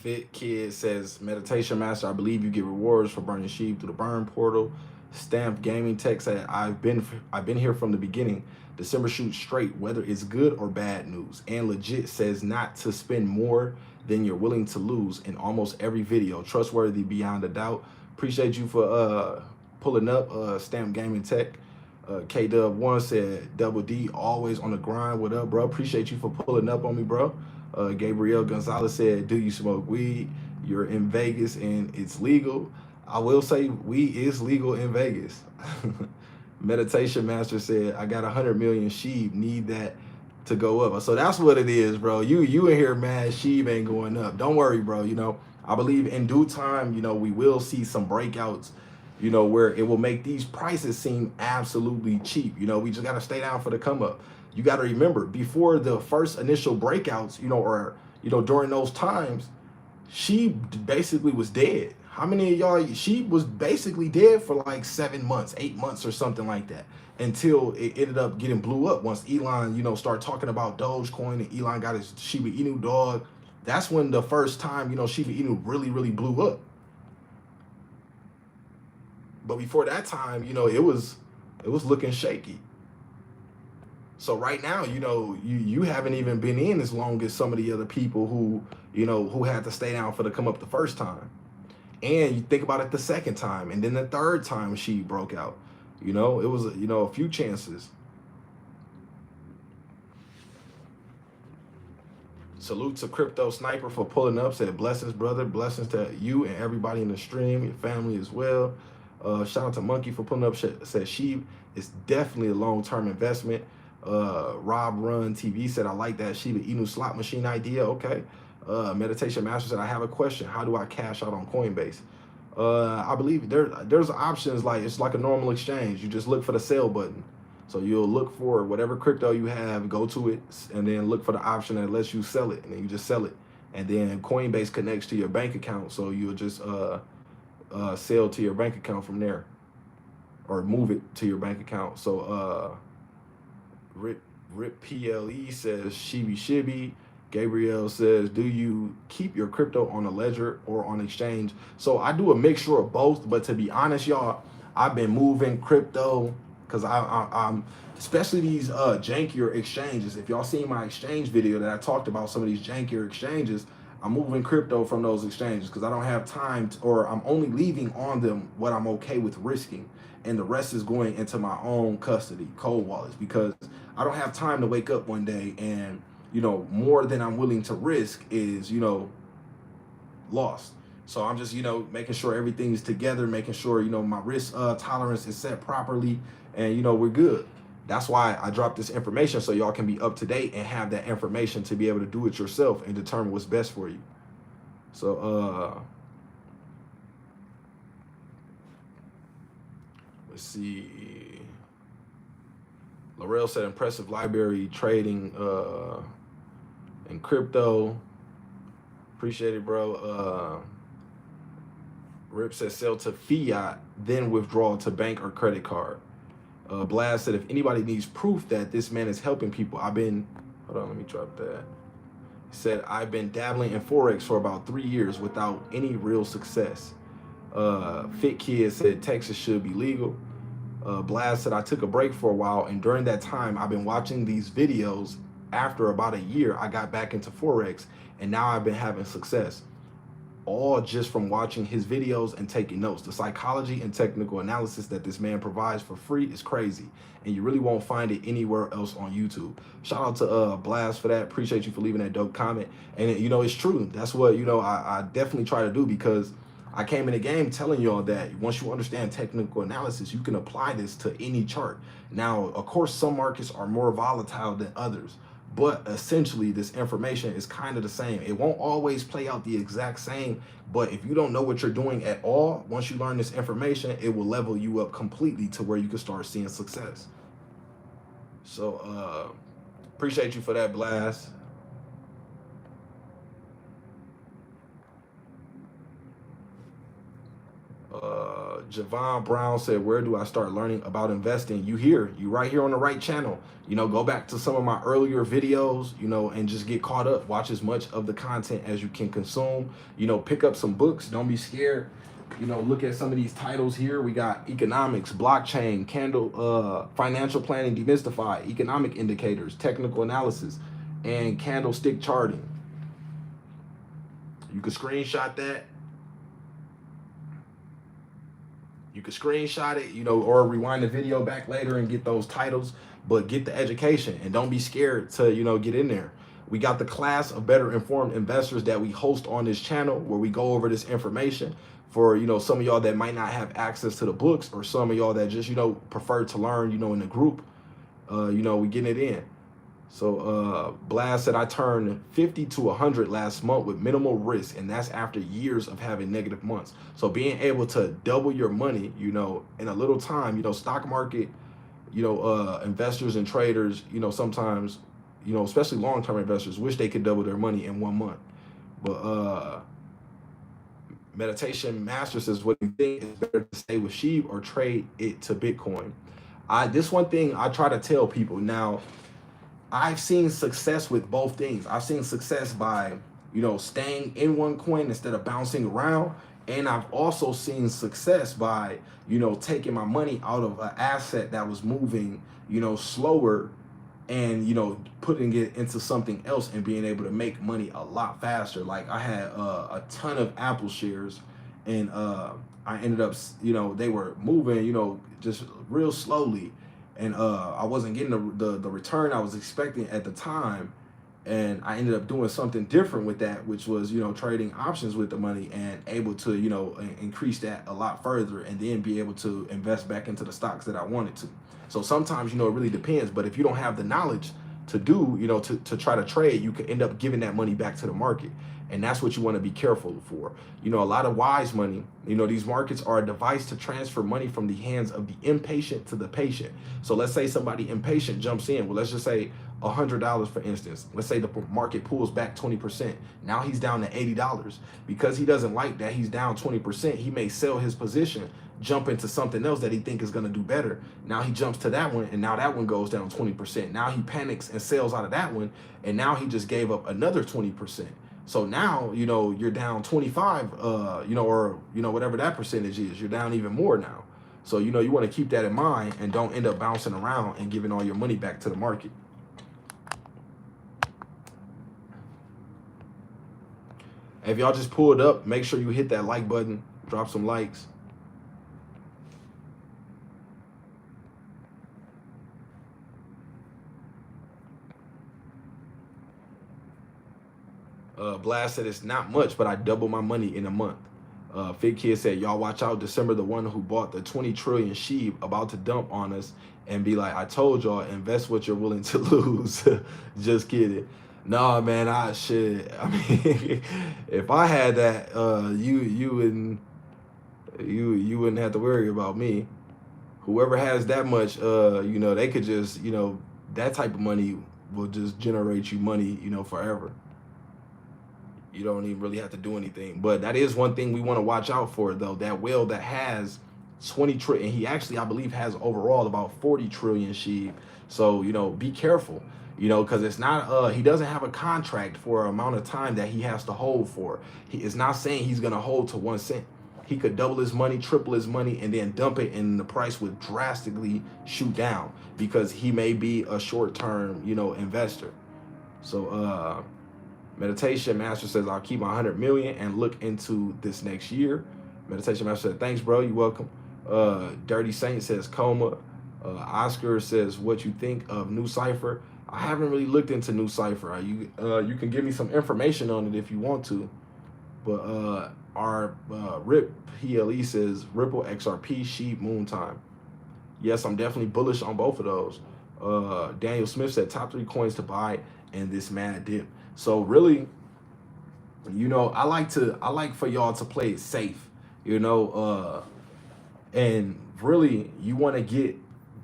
Fit Kid says, Meditation Master, I believe you get rewards for burning sheep through the burn portal. Stamped Gaming Tech said, I've been here from the beginning. December shoot straight, whether it's good or bad news. And Legit says not to spend more than you're willing to lose in almost every video. Trustworthy beyond a doubt. Appreciate you for pulling up. Stamped Gaming Tech. K-Dub1 said, Double D, always on the grind. What up, bro? Appreciate you for pulling up on me, bro. Gabriel Gonzalez said, do you smoke weed? You're in Vegas and it's legal. I will say weed is legal in Vegas. Meditation Master said, I got 100 million sheep, need that to go up. So that's what it is, bro. You in here mad sheep ain't going up. Don't worry, bro. I believe in due time, we will see some breakouts, where it will make these prices seem absolutely cheap. We just got to stay down for the come up. You got to remember, before the first initial breakouts, or during those times, she basically was dead. How many of y'all? She was basically dead for like 7 months, 8 months, or something like that, until it ended up getting blew up. Once Elon, started talking about Dogecoin, and Elon got his Shiba Inu dog. That's when the first time, Shiba Inu really, really blew up. But before that time, it was looking shaky. So right now, you haven't even been in as long as some of the other people who had to stay down for the come up the first time. And you think about it the second time, and then the third time she broke out. It was a few chances. Salute to Crypto Sniper for pulling up. Said blessings, brother. Blessings to you and everybody in the stream, your family as well. Shout out to Monkey for pulling up. Said Sheep, it's definitely a long-term investment. Rob Run TV said, I like that Shiba Inu slot machine idea. Okay. Meditation Master said, I have a question. How do I cash out on Coinbase? I believe there's options. Like, it's like a normal exchange. You just look for the sell button. So you'll look for whatever crypto you have, go to it, and then look for the option that lets you sell it, and then you just sell it. And then Coinbase connects to your bank account, so you'll just sell to your bank account from there, or move it to your bank account. So Rip PLE says Shibby. Gabriel says, do you keep your crypto on a ledger or on exchange? So I do a mixture of both, but to be honest, y'all, I've been moving crypto because I'm especially these jankier exchanges. If y'all seen my exchange video that I talked about some of these jankier exchanges, I'm moving crypto from those exchanges because I don't have time or I'm only leaving on them what I'm okay with risking, and the rest is going into my own custody, cold wallets, because I don't have time to wake up one day and more than I'm willing to risk is lost. So I'm just making sure everything's together, making sure my risk tolerance is set properly, and we're good. That's why I dropped this information, so y'all can be up to date and have that information to be able to do it yourself and determine what's best for you. So let's see. Laurel said impressive library trading in crypto. Appreciate it, bro. Rip says sell to fiat, then withdraw to bank or credit card. Blast said, if anybody needs proof that this man is helping people, hold on, let me drop that. He said, I've been dabbling in Forex for about 3 years without any real success. Fit Kid said, Texas should be legal. Blast said, I took a break for a while, and during that time, I've been watching these videos. After about a year, I got back into Forex, and now I've been having success. All just from watching his videos and taking notes. The psychology and technical analysis that this man provides for free is crazy, and you really won't find it anywhere else on YouTube. Shout out to Blast for that. Appreciate you for leaving that dope comment. And it's true. That's what I definitely try to do, because I came in the game telling y'all that once you understand technical analysis, you can apply this to any chart. Now, of course, some markets are more volatile than others, but essentially this information is kind of the same. It won't always play out the exact same, but if you don't know what you're doing at all, once you learn this information, it will level you up completely to where you can start seeing success. So appreciate you for that, Blast. Javon Brown said, where do I start learning about investing? You right here on the right channel. Go back to some of my earlier videos, and just get caught up. Watch as much of the content as you can consume. Pick up some books. Don't be scared. Look at some of these titles here. We got economics, blockchain, financial planning demystified, economic indicators, technical analysis, and candlestick charting. You can screenshot that. You can screenshot it, or rewind the video back later and get those titles, but get the education and don't be scared to, get in there. We got the class of better informed investors that we host on this channel, where we go over this information for, some of y'all that might not have access to the books, or some of y'all that just, prefer to learn, in the group. We getting it in. So Blast said, I turned 50 to 100 last month with minimal risk, and that's after years of having negative months. So being able to double your money, in a little time, stock market, investors and traders, sometimes, especially long-term investors, wish they could double their money in 1 month. But Meditation Master says, what do you think is better to stay with Sheeb or trade it to Bitcoin? This one thing I try to tell people now. I've seen success with both things. I've seen success by, staying in one coin instead of bouncing around. And I've also seen success by, taking my money out of an asset that was moving, slower, and, putting it into something else and being able to make money a lot faster. Like I had a ton of Apple shares, and I ended up, they were moving, just real slowly, and I wasn't getting the return I was expecting at the time, and I ended up doing something different with that, which was, trading options with the money and able to, increase that a lot further, and then be able to invest back into the stocks that I wanted to. So sometimes, it really depends, but if you don't have the knowledge to do, to try to trade, you could end up giving that money back to the market. And that's what you want to be careful for. A lot of wise money, these markets are a device to transfer money from the hands of the impatient to the patient. So let's say somebody impatient jumps in. Well, let's just say $100, for instance. Let's say the market pulls back 20%. Now he's down to $80. Because he doesn't like that he's down 20%, he may sell his position, jump into something else that he think is going to do better. Now he jumps to that one, and now that one goes down 20%. Now he panics and sells out of that one, and now he just gave up another 20%. So now, you're down 25, or, whatever that percentage is, you're down even more now. So, you want to keep that in mind and don't end up bouncing around and giving all your money back to the market. If y'all just pulled up, make sure you hit that like button, drop some likes. Blast said it's not much, but I double my money in a month. Fig Kid said, y'all watch out, December, the one who bought the 20 trillion Sheeb about to dump on us and be like, I told y'all, invest what you're willing to lose. Just kidding. Nah, man, I mean, if I had that, you wouldn't have to worry about me. Whoever has that much, they could just, that type of money will just generate you money, forever. You don't even really have to do anything. But that is one thing we want to watch out for, though. That whale that has 20 trillion, he actually, I believe, has overall about 40 trillion Sheeb. So, be careful, because it's not, he doesn't have a contract for an amount of time that he has to hold for. He is not saying he's going to hold to 1 cent. He could double his money, triple his money, and then dump it, and the price would drastically shoot down because he may be a short-term, investor. So, Meditation Master says, I'll keep my 100 million and look into this next year. Meditation Master said, thanks, bro. You're welcome. Dirty Saint says, coma. Oscar says, what you think of New Cipher? I haven't really looked into New Cipher. You can give me some information on it if you want to. But our Rip PLE says, Ripple XRP, Sheep, Moon Time. Yes, I'm definitely bullish on both of those. Daniel Smith said, top 3 coins to buy in this mad dip. So really, I like for y'all to play it safe, and really you want to get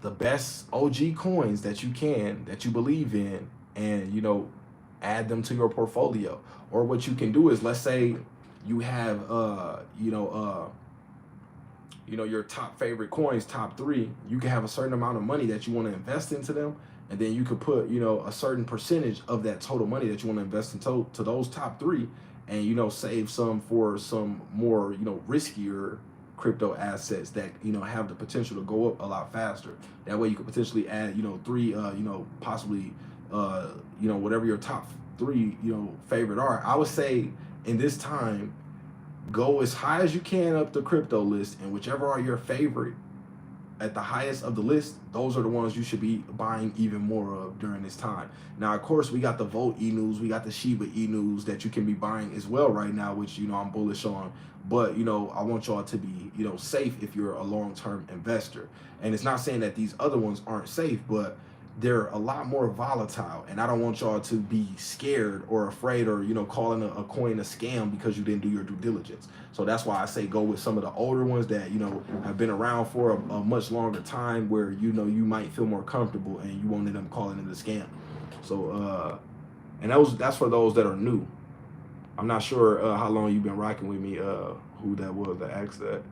the best OG coins that you can, that you believe in, and add them to your portfolio. Or what you can do is, let's say you have your top favorite coins, top 3, you can have a certain amount of money that you want to invest into them. And then you could put, a certain percentage of that total money that you want to invest into to those top 3, and, save some for some more, riskier crypto assets that, have the potential to go up a lot faster. That way you could potentially add, 3, possibly, whatever your top 3, favorite are. I would say in this time, go as high as you can up the crypto list, and whichever are your favorite at the highest of the list, those are the ones you should be buying even more of during this time. Now, of course, we got the Volt E-News, we got the Shiba E-News that you can be buying as well right now, which, I'm bullish on. But, I want y'all to be, safe if you're a long-term investor. And it's not saying that these other ones aren't safe, but they're a lot more volatile, and I don't want y'all to be scared or afraid or calling a coin a scam because you didn't do your due diligence. So that's why I say go with some of the older ones that have been around for a much longer time, where you might feel more comfortable and you won't end up calling it a scam. So and that's for those that are new. I'm not sure how long you've been rocking with me, who that was that asked that.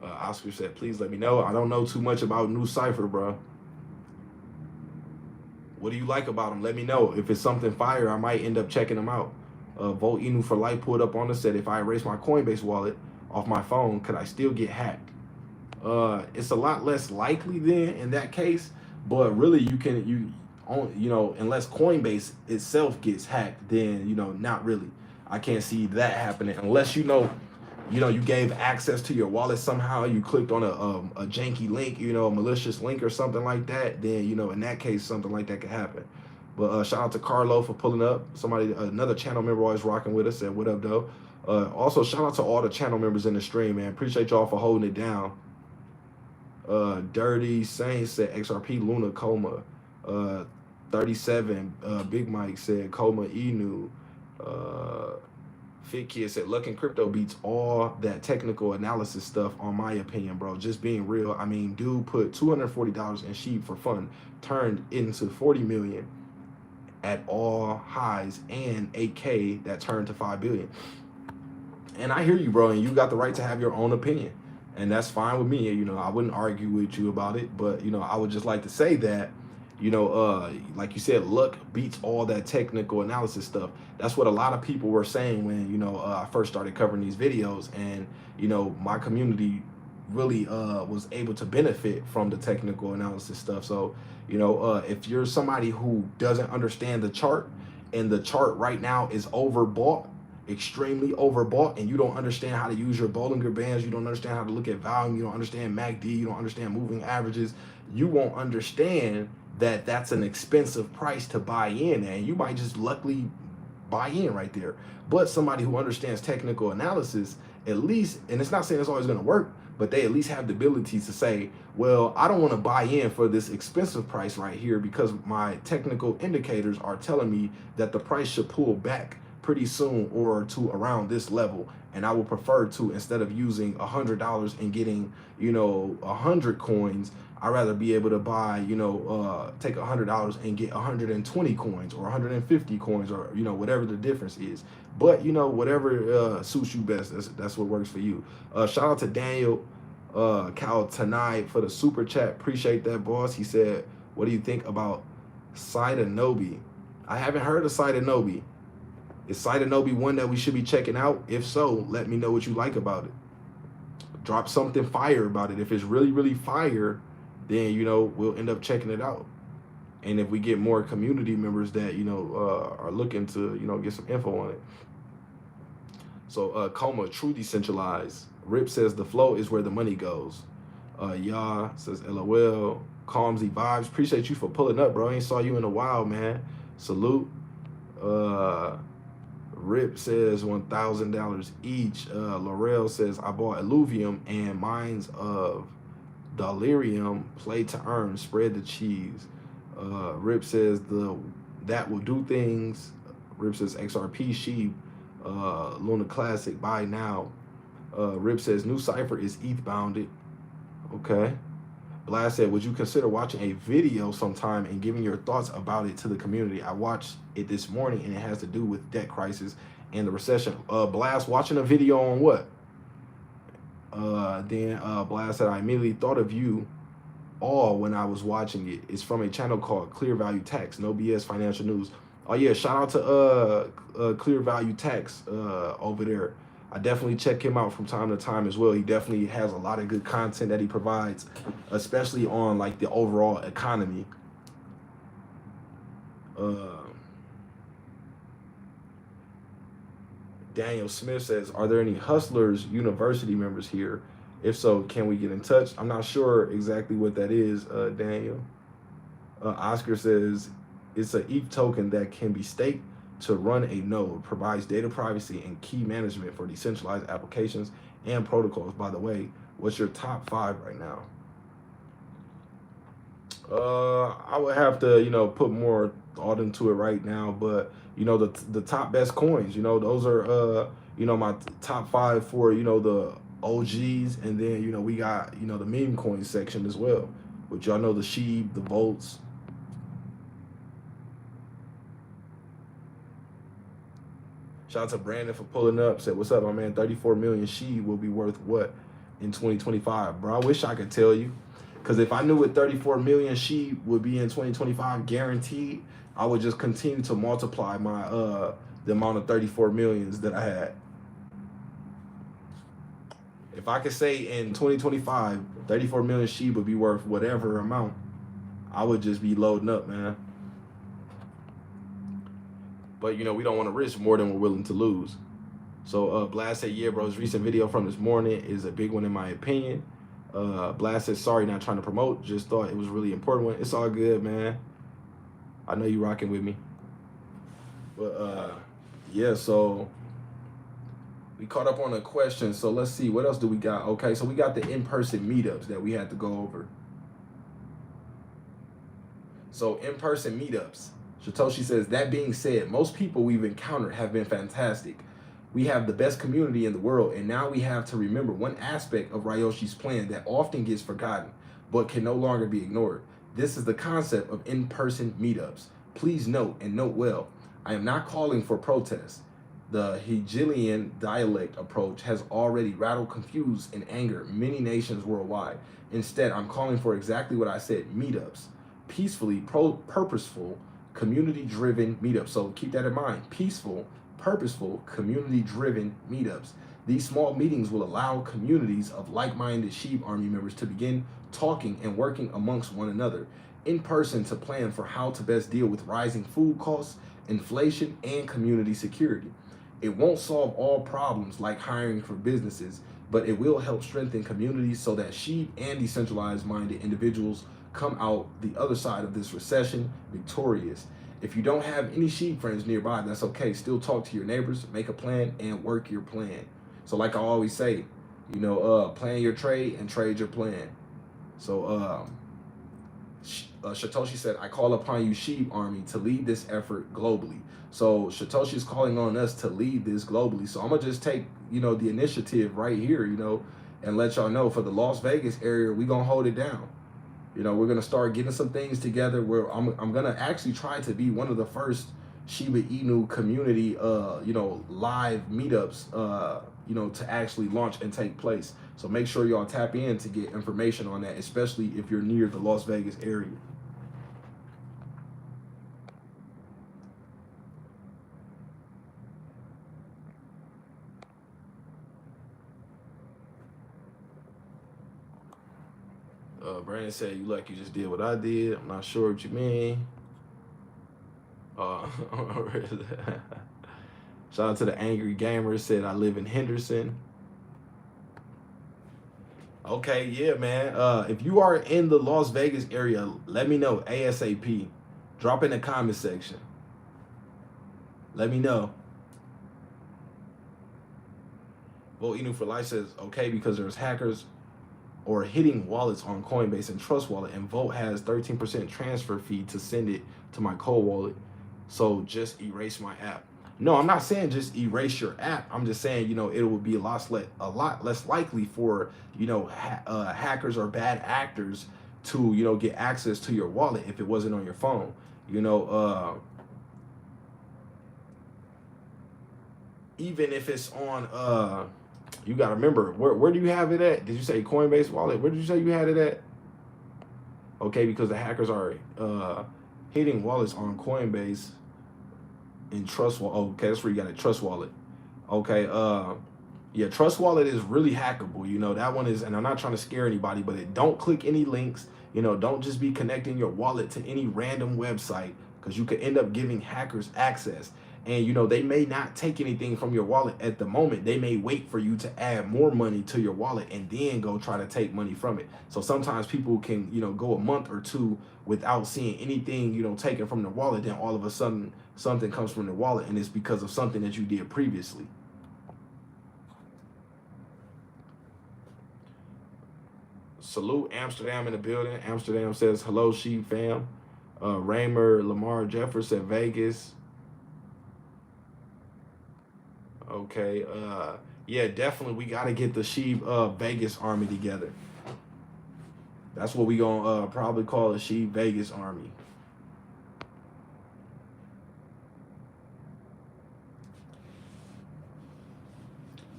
Oscar said, please let me know. I don't know too much about New Cipher, bro. What do you like about them? Let me know. If it's something fire, I might end up checking them out. Volt Inu for Life pulled up on us, said, if I erase my Coinbase wallet off my phone, could I still get hacked? It's a lot less likely then in that case, but really you know, unless Coinbase itself gets hacked, then, you know, not really. I can't see that happening unless, you know, you gave access to your wallet somehow, you clicked on a janky link, you know, a malicious link or something like that, then, you know, in that case, something like that could happen. But shout out to Carlo for pulling up. Somebody, another channel member always rocking with us, said, what up, though? Also, shout out to all the channel members in the stream, man. Appreciate y'all for holding it down. Dirty Saints said XRP Luna Coma. 37 Big Mike said Coma Inu. Fit Kid said Luck in Crypto beats all that technical analysis stuff, on my opinion, bro. Just being real. I mean, dude put $240 in sheep for fun, turned into 40 million at all highs, and 8K that turned to 5 billion. And I hear you, bro, and you got the right to have your own opinion. And that's fine with me. You know, I wouldn't argue with you about it, but, you know, I would just like to say that, you know, like you said, luck beats all that technical analysis stuff. That's what a lot of people were saying when, you know, I first started covering these videos, and, you know, my community really was able to benefit from the technical analysis stuff. So, you know, if you're somebody who doesn't understand the chart, and the chart right now is overbought, extremely overbought, and you don't understand how to use your Bollinger Bands, you don't understand how to look at volume, you don't understand MACD, you don't understand moving averages, you won't understand that that's an expensive price to buy in, and you might just luckily buy in right there. But somebody who understands technical analysis, at least, and it's not saying it's always going to work, but they at least have the ability to say, well, I don't want to buy in for this expensive price right here because my technical indicators are telling me that the price should pull back pretty soon or to around this level, and I would prefer to, instead of using $100 and getting, you know, 100 coins, I'd rather be able to buy, you know, take $100 and get 120 coins or 150 coins, or, you know, whatever the difference is. But, you know, whatever suits you best, that's what works for you. Shout out to Daniel Cal tonight for the super chat. Appreciate that, boss. He said, what do you think about Cytanobi? I haven't heard of Cytanobi. Is Cytanobi one that we should be checking out? If so, let me know what you like about it. Drop something fire about it. If it's really, really fire, then, you know, we'll end up checking it out. And if we get more community members that, you know, are looking to, you know, get some info on it. So, Coma, true decentralized. Rip says the flow is where the money goes. Yah says LOL. Calmsy vibes. Appreciate you for pulling up, bro. I ain't saw you in a while, man. Salute. Rip says $1,000 each. Laurel says I bought Illuvium and mines of Delirium. Play to earn. Spread the cheese. Rip says that will do things. Rip says XRP sheep. Luna Classic buy now. Rip says new cipher is ETH bounded. Okay. Blast said, would you consider watching a video sometime and giving your thoughts about it to the community? I watched it this morning and it has to do with debt crisis and the recession. Blast, watching a video on what? Then Blast said, I immediately thought of you all when I was watching it. It's from a channel called Clear Value Tax, no BS financial news. Oh yeah, shout out to Clear Value Tax over there. I definitely check him out from time to time as well. He definitely has a lot of good content that he provides, especially on like the overall economy. Daniel Smith says, are there any Hustlers University members here? If so, can we get in touch? I'm not sure exactly what that is, Daniel. Oscar says, it's an ETH token that can be staked to run a node, provides data privacy and key management for decentralized applications and protocols. By the way, what's your top 5 right now? I would have to, you know, put more thought into it right now, but, you know, the top best coins, you know, those are, you know, my top 5 for, you know, the OGs, and then, you know, we got, you know, the meme coin section as well, which y'all know, the Sheeb, the Volts, Shout out to Brandon for pulling up. Said, what's up, my man? 34 million SHIB will be worth what in 2025? Bro, I wish I could tell you. Because if I knew what 34 million SHIB would be in 2025 guaranteed, I would just continue to multiply my the amount of 34 millions that I had. If I could say in 2025, 34 million SHIB would be worth whatever amount, I would just be loading up, man. But, you know, we don't want to risk more than we're willing to lose. So Blast said, yeah, bro, his recent video from this morning is a big one in my opinion. Blast said, sorry, not trying to promote. Just thought it was a really important one. It's all good, man. I know you rocking with me. But, yeah, so we caught up on a question. So let's see. What else do we got? Okay, so we got the in-person meetups that we had to go over. So in-person meetups. Satoshi says, that being said, most people we've encountered have been fantastic. We have the best community in the world, and now we have to remember one aspect of Ryoshi's plan that often gets forgotten, but can no longer be ignored. This is the concept of in-person meetups. Please note, and note well, I am not calling for protests. The Hegelian dialect approach has already rattled, confused, and angered many nations worldwide. Instead, I'm calling for exactly what I said, meetups. Peacefully, purposeful, community-driven meetups. So keep that in mind. Peaceful, purposeful, community-driven meetups. These small meetings will allow communities of like-minded SHIB Army members to begin talking and working amongst one another in person to plan for how to best deal with rising food costs, inflation, and community security. It won't solve all problems like hiring for businesses, but it will help strengthen communities so that SHIB and decentralized-minded individuals come out the other side of this recession victorious. If you don't have any SHIB friends nearby, that's okay. Still talk to your neighbors, make a plan, and work your plan. So like I always say, you know, plan your trade and trade your plan. So Satoshi said, I call upon you, SHIB Army, to lead this effort globally. So Satoshi is calling on us to lead this globally. So I'm going to just take, you know, the initiative right here, you know, and let y'all know for the Las Vegas area, we're going to hold it down. You know, we're going to start getting some things together where I'm going to actually try to be one of the first Shiba Inu community, you know, live meetups, you know, to actually launch and take place. So make sure y'all tap in to get information on that, especially if you're near the Las Vegas area. Brandon said, you like you just did what I did. I'm not sure what you mean. Shout out to the Angry Gamer, said I live in Henderson. Okay, yeah, man. If you are in the Las Vegas area, let me know ASAP. Drop in the comment section. Let me know. Vote Inu for Life says, okay, because there's hackers or hitting wallets on Coinbase and Trust Wallet, and Vote has 13% transfer fee to send it to my cold wallet. So just erase my app. No, I'm not saying just erase your app. I'm just saying, you know, it will be a lot less likely for, you know, hackers or bad actors to, you know, get access to your wallet if it wasn't on your phone. You know, even if it's on, you got to remember, where do you have it at? Did you say Coinbase wallet? Where did you say you had it at? Okay, because the hackers are hitting wallets on Coinbase and Trust Wallet. Oh, okay, that's where you got a Trust Wallet. Okay, yeah, Trust Wallet is really hackable. You know, that one is, and I'm not trying to scare anybody, but don't click any links. You know, don't just be connecting your wallet to any random website, because you could end up giving hackers access. And, you know, they may not take anything from your wallet at the moment. They may wait for you to add more money to your wallet and then go try to take money from it. So sometimes people can, you know, go a month or two without seeing anything, you know, taken from the wallet. Then all of a sudden something comes from the wallet, and it's because of something that you did previously. Salute Amsterdam in the building. Amsterdam says, hello, SHIB fam. Raymer Lamar Jeffers said Vegas. Okay, yeah, definitely we got to get the SHIB Vegas army together. That's what we gonna probably call the SHIB Vegas army.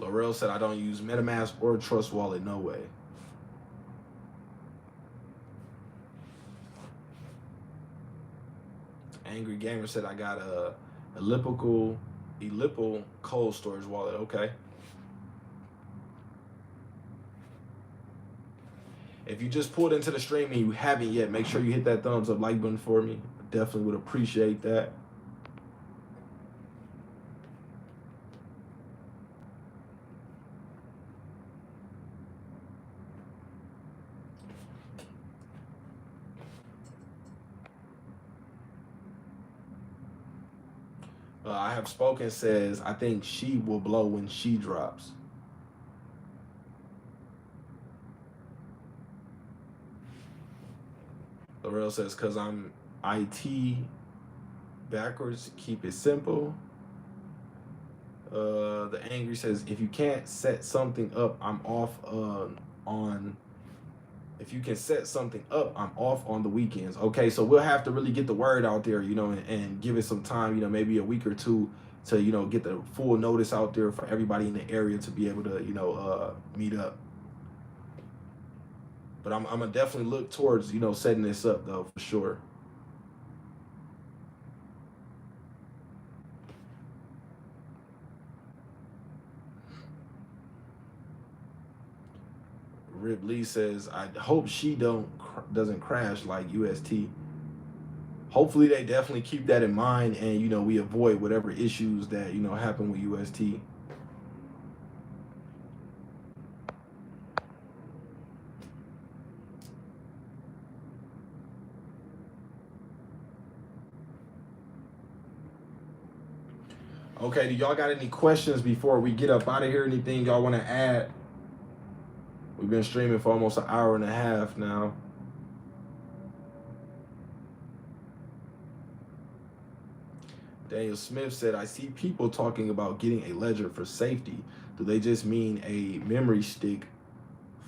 Laurel said, I don't use MetaMask or Trust Wallet, no way. Angry Gamer said, I got a elliptical cold storage wallet. Okay. If you just pulled into the stream and you haven't yet, make sure you hit that thumbs up like button for me. Definitely would appreciate that. I Have Spoken says, I think she will blow when she drops. Laurel says, because I'm IT backwards, keep it simple. The Angry says, if you can't set something up, I'm off on. If you can set something up, I'm off on the weekends. Okay, so we'll have to really get the word out there, you know, and give it some time, you know, maybe a week or two to, you know, get the full notice out there for everybody in the area to be able to, you know, meet up. But I'm gonna definitely look towards, you know, setting this up though, for sure. Rip Lee says, I hope she doesn't crash like UST. Hopefully they definitely keep that in mind, and you know, we avoid whatever issues that, you know, happen with UST. Okay, do y'all got any questions before we get up out of here? Anything y'all want to add? We've been streaming for almost an hour and a half now. Daniel Smith said, I see people talking about getting a ledger for safety. Do they just mean a memory stick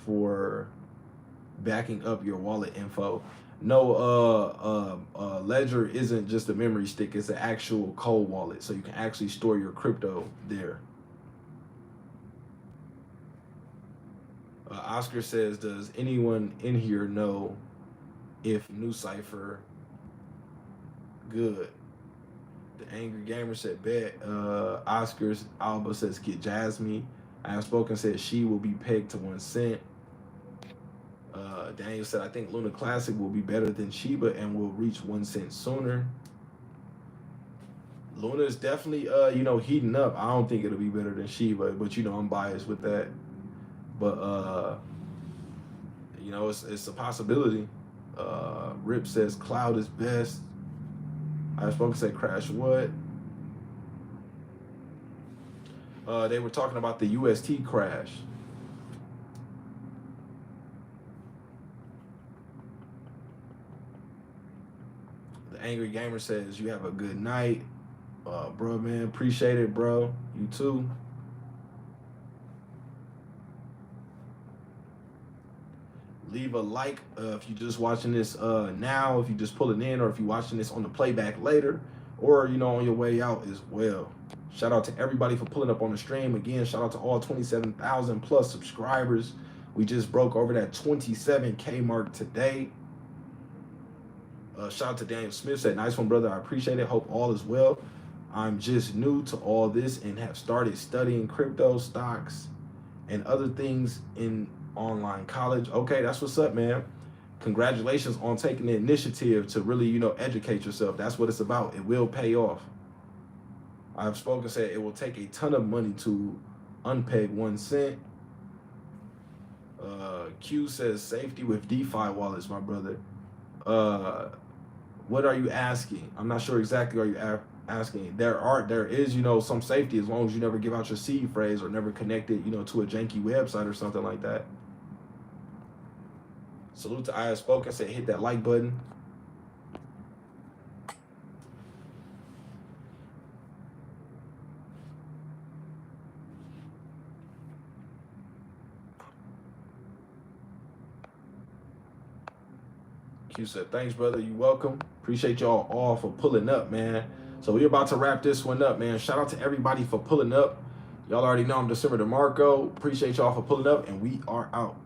for backing up your wallet info? No, ledger isn't just a memory stick. It's an actual cold wallet, so you can actually store your crypto there. Oscar says, does anyone in here know if New Cipher good? The Angry Gamer said, bet. Oscar's Alba says, get Jasmine. I Have Spoken said, she will be pegged to 1 cent. Daniel said, I think Luna Classic will be better than Shiba and will reach 1 cent sooner. Luna is definitely, you know, heating up. I don't think it'll be better than Shiba, but you know, I'm biased with that. But you know, it's a possibility. Rip says cloud is best. I was supposed to say crash what? They were talking about the UST crash. The Angry Gamer says, you have a good night. Bro, man, appreciate it, bro. You too. Leave a like if you're just watching this now, if you're just pulling in, or if you're watching this on the playback later, or, you know, on your way out as well. Shout out to everybody for pulling up on the stream. Again, shout out to all 27,000 plus subscribers. We just broke over that 27K mark today. Shout out to Daniel Smith, said, nice one, brother. I appreciate it. Hope all is well. I'm just new to all this and have started studying crypto, stocks, and other things in online college. Okay, that's what's up, man. Congratulations on taking the initiative to really, you know, educate yourself. That's what it's about. It will pay off. I've spoken, said it will take a ton of money to unpeg 1 cent. Q says safety with DeFi wallets, my brother. What are you asking? I'm not sure exactly. Are you asking? There is, you know, some safety as long as you never give out your seed phrase or never connect it, you know, to a janky website or something like that. Salute to I Have Spoken, said hit that like button. Q said, thanks, brother. You welcome. Appreciate y'all all for pulling up, man. So we're about to wrap this one up, man. Shout out to everybody for pulling up Y'all already know I'm December DeMarco. Appreciate y'all for pulling up, and we are out.